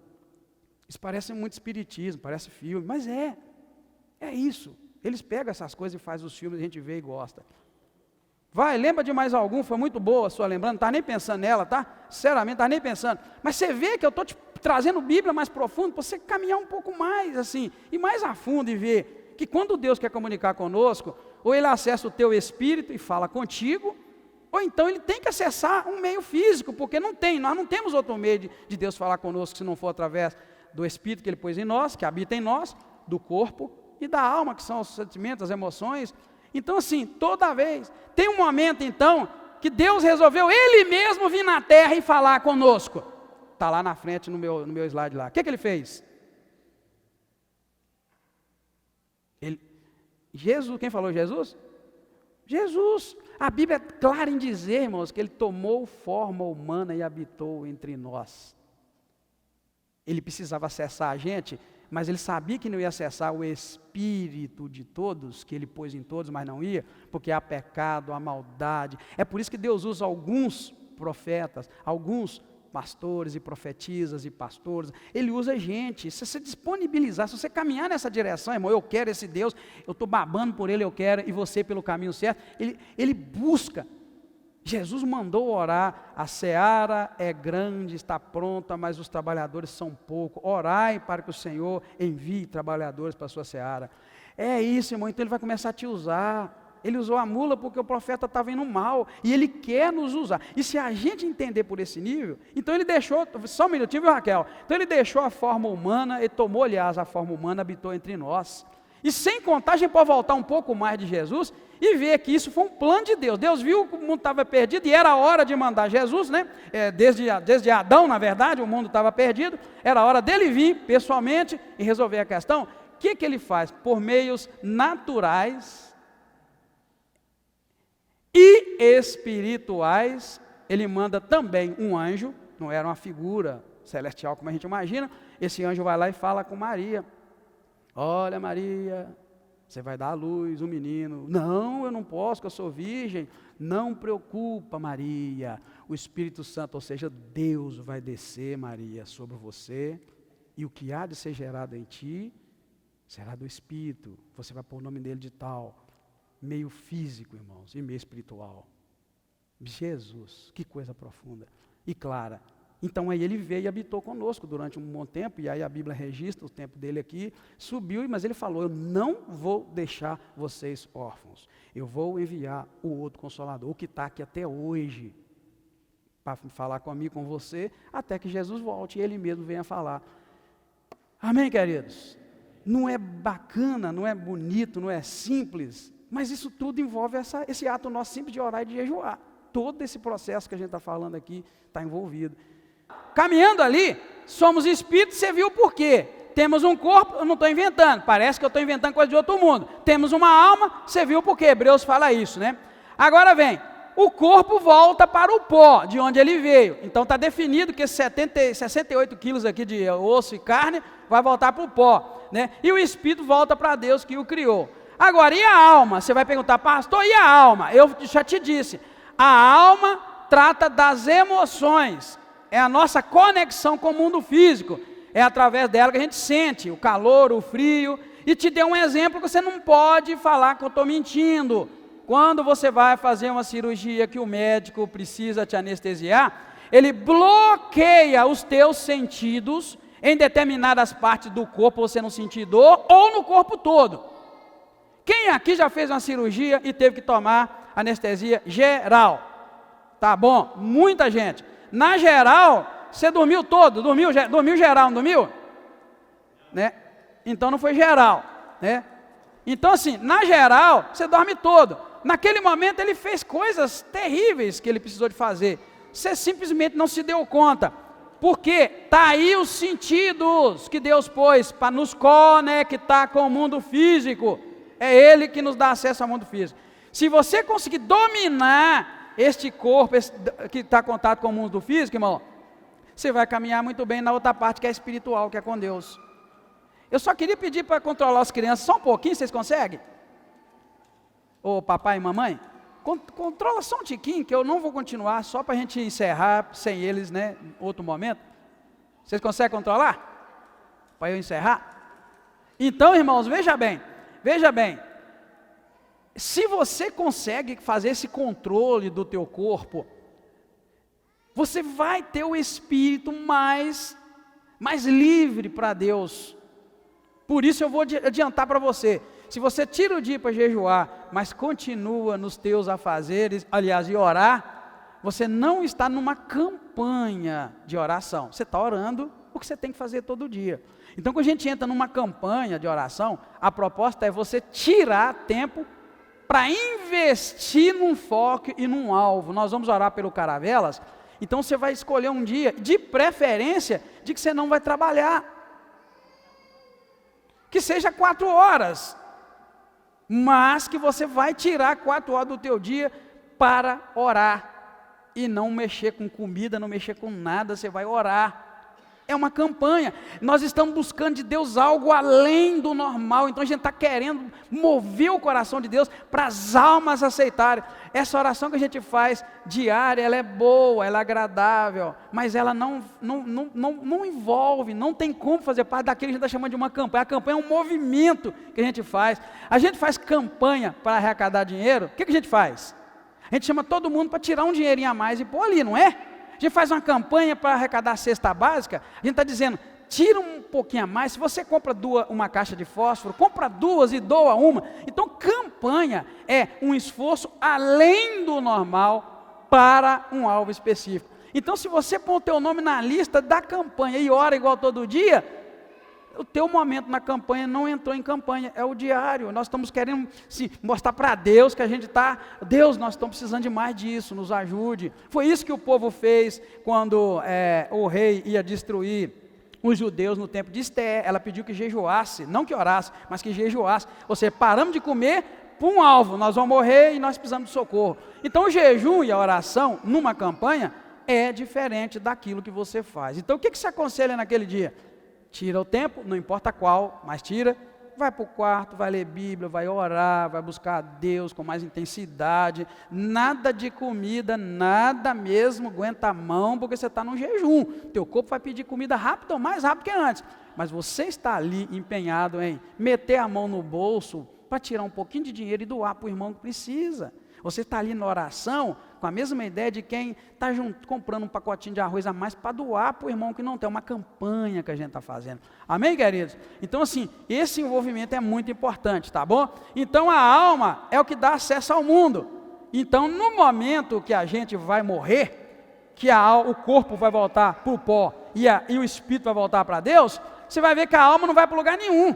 Isso parece muito espiritismo, parece filme, mas é isso. Eles pegam essas coisas e fazem os filmes, a gente vê e gosta. Vai, lembra de mais algum? Foi muito boa a sua lembrança, não está nem pensando nela, tá? Sinceramente, não está nem pensando. Mas você vê que eu estou te trazendo Bíblia mais profundo, para você caminhar um pouco mais, assim, e mais a fundo e ver que quando Deus quer comunicar conosco, Ou ele acessa o teu espírito e fala contigo, ou então ele tem que acessar um meio físico, porque nós não temos outro meio de Deus falar conosco, se não for através do espírito que ele pôs em nós, que habita em nós, do corpo e da alma, que são os sentimentos, as emoções. Então assim, toda vez, tem um momento então, que Deus resolveu Ele mesmo vir na terra e falar conosco. Está lá na frente no meu slide lá. O que ele fez? Jesus, quem falou Jesus? Jesus. A Bíblia é clara em dizer, irmãos, que Ele tomou forma humana e habitou entre nós. Ele precisava acessar a gente, mas Ele sabia que não ia acessar o espírito de todos, que Ele pôs em todos, mas não ia, porque há pecado, há maldade. É por isso que Deus usa alguns profetas, alguns pastores e profetisas e pastores. Ele usa gente. Se você disponibilizar, se você caminhar nessa direção, irmão, eu quero esse Deus, eu estou babando por Ele, eu quero, e você pelo caminho certo, Ele busca. Jesus mandou orar, a seara é grande, está pronta, mas os trabalhadores são poucos. Orai para que o Senhor envie trabalhadores para a sua seara. É isso, irmão, então Ele vai começar a te usar. Ele usou a mula porque o profeta estava indo mal, e Ele quer nos usar. E se a gente entender por esse nível, então Ele deixou, só um minutinho, viu, Raquel? Então Ele deixou a forma humana, Ele tomou, aliás, a forma humana, habitou entre nós. E sem contar, a gente pode voltar um pouco mais de Jesus e ver que isso foi um plano de Deus. Deus viu que o mundo estava perdido e era a hora de mandar Jesus, né? Desde Adão, na verdade, o mundo estava perdido. Era a hora dele vir pessoalmente e resolver a questão. O que Ele faz? Por meios naturais e espirituais, Ele manda também um anjo, não era uma figura celestial como a gente imagina. Esse anjo vai lá e fala com Maria. Olha, Maria, você vai dar à luz um menino. Não, eu não posso, porque eu sou virgem. Não preocupa, Maria. O Espírito Santo, ou seja, Deus vai descer, Maria, sobre você. E o que há de ser gerado em ti, será do Espírito. Você vai pôr o nome dele de tal. Meio físico, irmãos, e meio espiritual. Jesus, que coisa profunda e clara. Então aí Ele veio e habitou conosco durante um bom tempo, e aí a Bíblia registra o tempo dele aqui, subiu, mas Ele falou, eu não vou deixar vocês órfãos, eu vou enviar o outro Consolador, o que está aqui até hoje, para falar comigo, com você, até que Jesus volte, e Ele mesmo venha falar. Amém, queridos? Não é bacana, não é bonito, não é simples, mas isso tudo envolve esse ato nosso simples de orar e de jejuar. Todo esse processo que a gente está falando aqui está envolvido. Caminhando ali, somos espíritos, você viu por quê? Temos um corpo, eu não estou inventando, parece que eu estou inventando coisa de outro mundo. Temos uma alma, você viu por quê? Hebreus fala isso, né? Agora vem, o corpo volta para o pó, de onde ele veio. Então está definido que 68 quilos aqui de osso e carne vai voltar para o pó, né? E o espírito volta para Deus que o criou. Agora, e a alma? Você vai perguntar, pastor, e a alma? Eu já te disse, a alma trata das emoções. É a nossa conexão com o mundo físico. É através dela que a gente sente o calor, o frio. E te dei um exemplo que você não pode falar que eu estou mentindo. Quando você vai fazer uma cirurgia que o médico precisa te anestesiar, ele bloqueia os teus sentidos em determinadas partes do corpo, você não sentir dor, ou no corpo todo. Quem aqui já fez uma cirurgia e teve que tomar anestesia geral? Tá bom, muita gente. Na geral, você dormiu todo, dormiu geral, não dormiu? Né? Então não foi geral, né? Então assim, na geral, você dorme todo. Naquele momento ele fez coisas terríveis que ele precisou de fazer. Você simplesmente não se deu conta. Porque está aí os sentidos que Deus pôs para nos conectar com o mundo físico. É Ele que nos dá acesso ao mundo físico. Se você conseguir dominar este corpo que está em contato com o mundo físico, irmão, você vai caminhar muito bem na outra parte que é espiritual, que é com Deus. Eu só queria pedir para controlar as crianças só um pouquinho, vocês conseguem? Ô papai e mamãe, controla só um tiquinho, que eu não vou continuar, só para a gente encerrar sem eles, né, outro momento. Vocês conseguem controlar? Para eu encerrar? Então, irmãos, veja bem, se você consegue fazer esse controle do teu corpo, você vai ter o espírito mais livre para Deus. Por isso eu vou adiantar para você, se você tira o dia para jejuar, mas continua nos teus afazeres, aliás, e orar, você não está numa campanha de oração. Você está orando o que você tem que fazer todo dia. Então, quando a gente entra numa campanha de oração, a proposta é você tirar tempo para investir num foco e num alvo. Nós vamos orar pelo Caravelas, então você vai escolher um dia, de preferência, de que você não vai trabalhar. Que seja 4 horas, mas que você vai tirar 4 horas do teu dia para orar. E não mexer com comida, não mexer com nada, você vai orar. É uma campanha, nós estamos buscando de Deus algo além do normal, então a gente está querendo mover o coração de Deus para as almas aceitarem. Essa oração que a gente faz diária, ela é boa, ela é agradável, mas ela não envolve, não tem como fazer parte daquilo que a gente está chamando de uma campanha. A campanha é um movimento que a gente faz campanha para arrecadar dinheiro. O que a gente faz? A gente chama todo mundo para tirar um dinheirinho a mais e pôr ali, não é? A gente faz uma campanha para arrecadar a cesta básica, a gente está dizendo, tira um pouquinho a mais. Se você compra uma caixa de fósforo, compra 2 e doa uma. Então, campanha é um esforço além do normal para um alvo específico. Então, se você põe o teu nome na lista da campanha e ora igual todo dia, o teu momento na campanha não entrou em campanha, é o diário. Nós estamos querendo mostrar para Deus que a gente está, Deus, nós estamos precisando de mais disso, nos ajude. Foi isso que o povo fez quando o rei ia destruir os judeus no tempo de Esté. Ela pediu que jejuasse, não que orasse, mas que jejuasse. Ou seja, paramos de comer para um alvo, nós vamos morrer e nós precisamos de socorro. Então o jejum e a oração numa campanha é diferente daquilo que você faz. Então o que se aconselha naquele dia? Tira o tempo, não importa qual, mas tira, vai para o quarto, vai ler Bíblia, vai orar, vai buscar a Deus com mais intensidade. Nada de comida, nada mesmo, aguenta a mão, porque você está num jejum. Teu corpo vai pedir comida rápido ou mais rápido que antes. Mas você está ali empenhado em meter a mão no bolso para tirar um pouquinho de dinheiro e doar para o irmão que precisa. Você está ali na oração com a mesma ideia de quem está comprando um pacotinho de arroz a mais para doar para o irmão que não tem. É uma campanha que a gente está fazendo. Amém, queridos? Então, assim, esse envolvimento é muito importante, tá bom? Então, a alma é o que dá acesso ao mundo. Então, no momento que a gente vai morrer, que o corpo vai voltar para o pó e o espírito vai voltar para Deus, você vai ver que a alma não vai para lugar nenhum.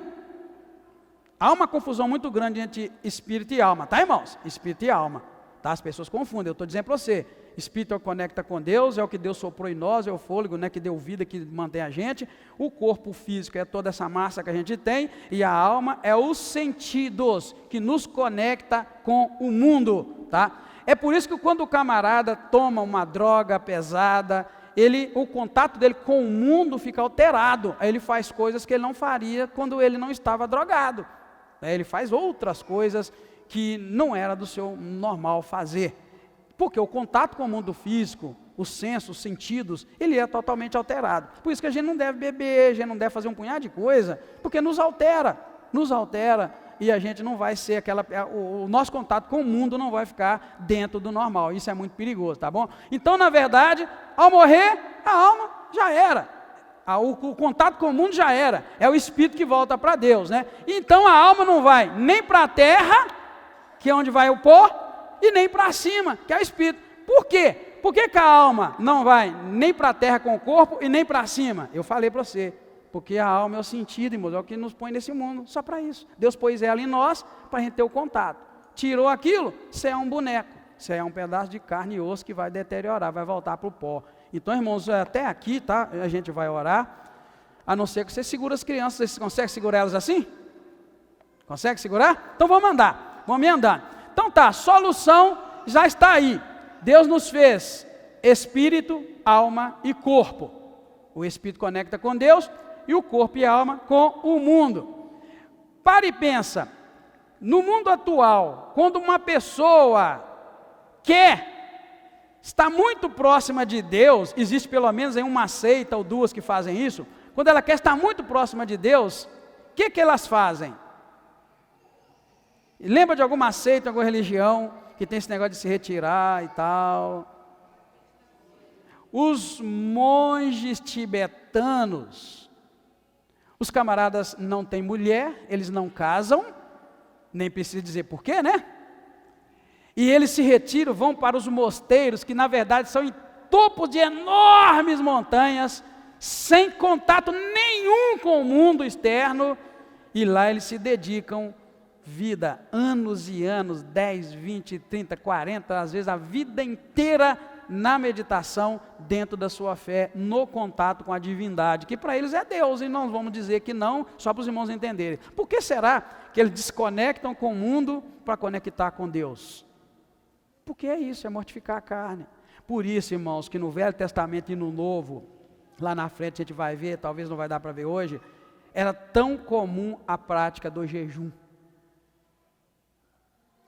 Há uma confusão muito grande entre espírito e alma, tá, irmãos? Espírito e alma, tá? As pessoas confundem. Eu estou dizendo para você, espírito é o que conecta com Deus, é o que Deus soprou em nós, é o fôlego, né, que deu vida, que mantém a gente. O corpo físico é toda essa massa que a gente tem, e a alma é os sentidos que nos conecta com o mundo, tá? É por isso que quando o camarada toma uma droga pesada, o contato dele com o mundo fica alterado. Aí ele faz coisas que ele não faria quando ele não estava drogado. Ele faz outras coisas que não era do seu normal fazer. Porque o contato com o mundo físico, os sensos, os sentidos, ele é totalmente alterado. Por isso que a gente não deve beber, a gente não deve fazer um punhado de coisa, porque nos altera, e a gente não vai ser o nosso contato com o mundo não vai ficar dentro do normal. Isso é muito perigoso, tá bom? Então, na verdade, ao morrer, a alma já era. O contato com o mundo já era, é o espírito que volta para Deus, né? Então a alma não vai nem para a terra, que é onde vai o pó, e nem para cima, que é o espírito. Por quê? Por que a alma não vai nem para a terra com o corpo e nem para cima? Eu falei para você, porque a alma é o sentido, irmãos, é o que nos põe nesse mundo, só para isso. Deus pôs ela em nós, para a gente ter o contato. Tirou aquilo, você é um boneco, você é um pedaço de carne e osso que vai deteriorar, vai voltar para o pó. Então, irmãos, até aqui, tá? A gente vai orar, a não ser que você segure as crianças. Você consegue segurar elas assim? Consegue segurar? Então vamos andar, vamos andar. Então tá, solução já está aí. Deus nos fez espírito, alma e corpo. O espírito conecta com Deus e o corpo e a alma com o mundo. Para e pensa, no mundo atual, quando uma pessoa está muito próxima de Deus, existe pelo menos uma seita ou 2 que fazem isso. Quando ela quer estar muito próxima de Deus, o que elas fazem? Lembra de alguma seita, alguma religião que tem esse negócio de se retirar e tal? Os monges tibetanos, os camaradas não têm mulher, eles não casam, nem precisa dizer por quê, né? E eles se retiram, vão para os mosteiros, que na verdade são em topo de enormes montanhas, sem contato nenhum com o mundo externo, e lá eles se dedicam vida, anos e anos, 10, 20, 30, 40, às vezes a vida inteira na meditação, dentro da sua fé, no contato com a divindade, que para eles é Deus, e não vamos dizer que não, só para os irmãos entenderem. Por que será que eles desconectam com o mundo para conectar com Deus? Porque é isso, é mortificar a carne. Por isso, irmãos, que no Velho Testamento e no Novo, lá na frente a gente vai ver, talvez não vai dar para ver hoje, era tão comum a prática do jejum.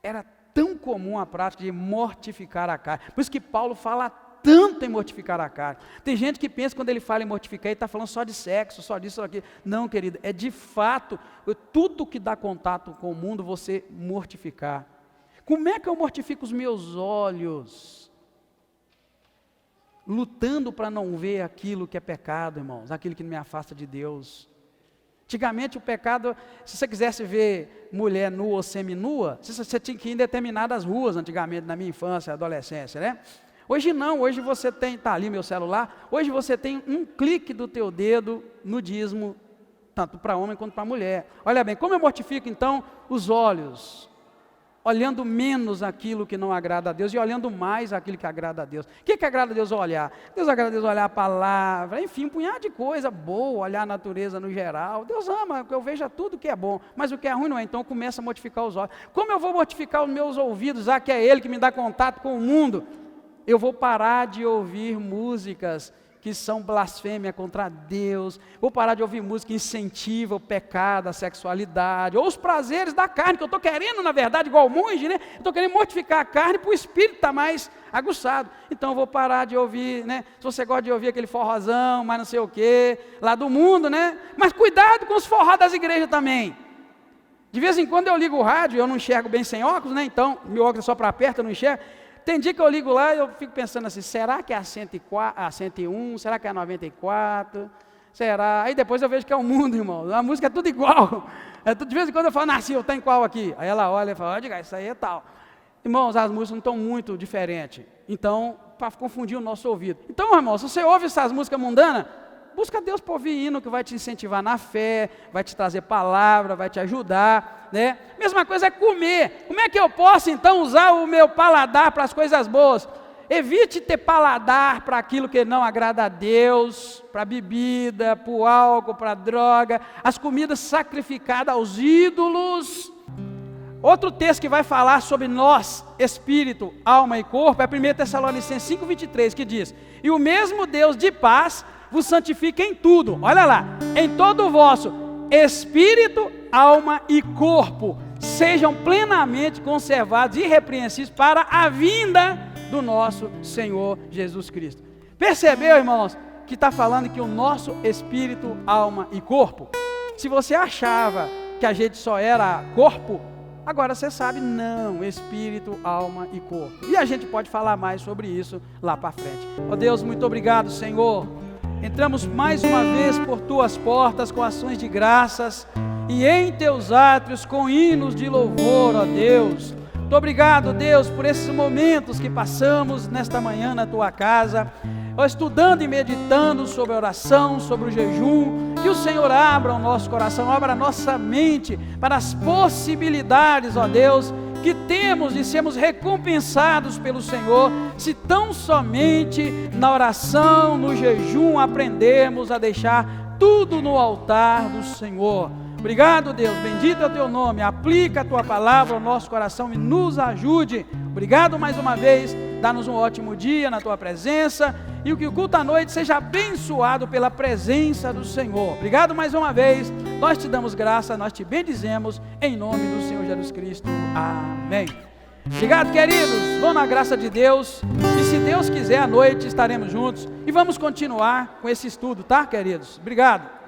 Era tão comum a prática de mortificar a carne. Por isso que Paulo fala tanto em mortificar a carne. Tem gente que pensa, quando ele fala em mortificar, ele está falando só de sexo, só disso, só daquilo. Não, querido, é de fato, tudo que dá contato com o mundo, você mortificar. Como é que eu mortifico os meus olhos? Lutando para não ver aquilo que é pecado, irmãos, aquilo que me afasta de Deus. Antigamente o pecado, se você quisesse ver mulher nua ou seminua, você tinha que ir em determinadas ruas, antigamente, na minha infância, adolescência, né? Hoje não, hoje você tem, está ali meu celular, hoje você tem um clique do teu dedo no dízimo, tanto para homem quanto para mulher. Olha bem, como eu mortifico então os olhos? Olhando menos aquilo que não agrada a Deus e olhando mais aquilo que agrada a Deus. O que agrada a Deus olhar? Deus agrada a Deus olhar a palavra, enfim, um punhado de coisa boa, olhar a natureza no geral. Deus ama que eu veja tudo que é bom, mas o que é ruim não é, então começa a mortificar os olhos. Como eu vou mortificar os meus ouvidos, já que é Ele que me dá contato com o mundo? Eu vou parar de ouvir músicas que são blasfêmia contra Deus, vou parar de ouvir música que incentiva o pecado, a sexualidade, ou os prazeres da carne, que eu estou querendo, na verdade, igual o monge, né? Estou querendo mortificar a carne para o espírito estar mais aguçado. Então eu vou parar de ouvir, né? Se você gosta de ouvir aquele forrozão, mas não sei o quê, lá do mundo, né? Mas cuidado com os forró das igrejas também. De vez em quando eu ligo o rádio, eu não enxergo bem sem óculos, né? Então, meu óculos é só para perto, eu não enxergo. Tem dia que eu ligo lá e eu fico pensando assim, será que é a 104, a 101, será que é a 94, será? Aí depois eu vejo que é o mundo, irmão, a música é tudo igual, de vez em quando eu falo, Narciso, está em qual aqui? Aí ela olha e fala, diga, isso aí é tal. Irmãos, as músicas não estão muito diferentes, então, para confundir o nosso ouvido. Então, irmão, se você ouve essas músicas mundanas, busca Deus por ouvir hino que vai te incentivar na fé, vai te trazer palavra, vai te ajudar, né? Mesma coisa é comer. Como é que eu posso então usar o meu paladar para as coisas boas? Evite ter paladar para aquilo que não agrada a Deus, para a bebida, para o álcool, para a droga, as comidas sacrificadas aos ídolos. Outro texto que vai falar sobre nós, espírito, alma e corpo, é 1 Tessalonicenses 5,23, que diz: e o mesmo Deus de paz vos santifica em tudo, olha lá, em todo o vosso espírito, alma e corpo, sejam plenamente conservados e irrepreensíveis para a vinda do nosso Senhor Jesus Cristo. Percebeu, irmãos, que está falando que o nosso espírito, alma e corpo? Se você achava que a gente só era corpo, agora você sabe, não, espírito, alma e corpo. E a gente pode falar mais sobre isso lá para frente. Ó Deus, muito obrigado, Senhor. Entramos mais uma vez por tuas portas com ações de graças e em teus átrios com hinos de louvor, ó Deus. Muito obrigado, Deus, por esses momentos que passamos nesta manhã na tua casa, estudando e meditando sobre a oração, sobre o jejum. Que o Senhor abra o nosso coração, abra a nossa mente para as possibilidades, ó Deus, que temos de sermos recompensados pelo Senhor, se tão somente na oração, no jejum, aprendermos a deixar tudo no altar do Senhor. Obrigado, Deus, bendito é o teu nome, aplica a tua palavra ao nosso coração e nos ajude. Obrigado mais uma vez, dá-nos um ótimo dia na tua presença, e que o culto à noite seja abençoado pela presença do Senhor. Obrigado mais uma vez, nós te damos graça, nós te bendizemos, em nome do Senhor Jesus Cristo, amém. Obrigado, queridos, vão na graça de Deus, e se Deus quiser à noite estaremos juntos, e vamos continuar com esse estudo, tá, queridos? Obrigado.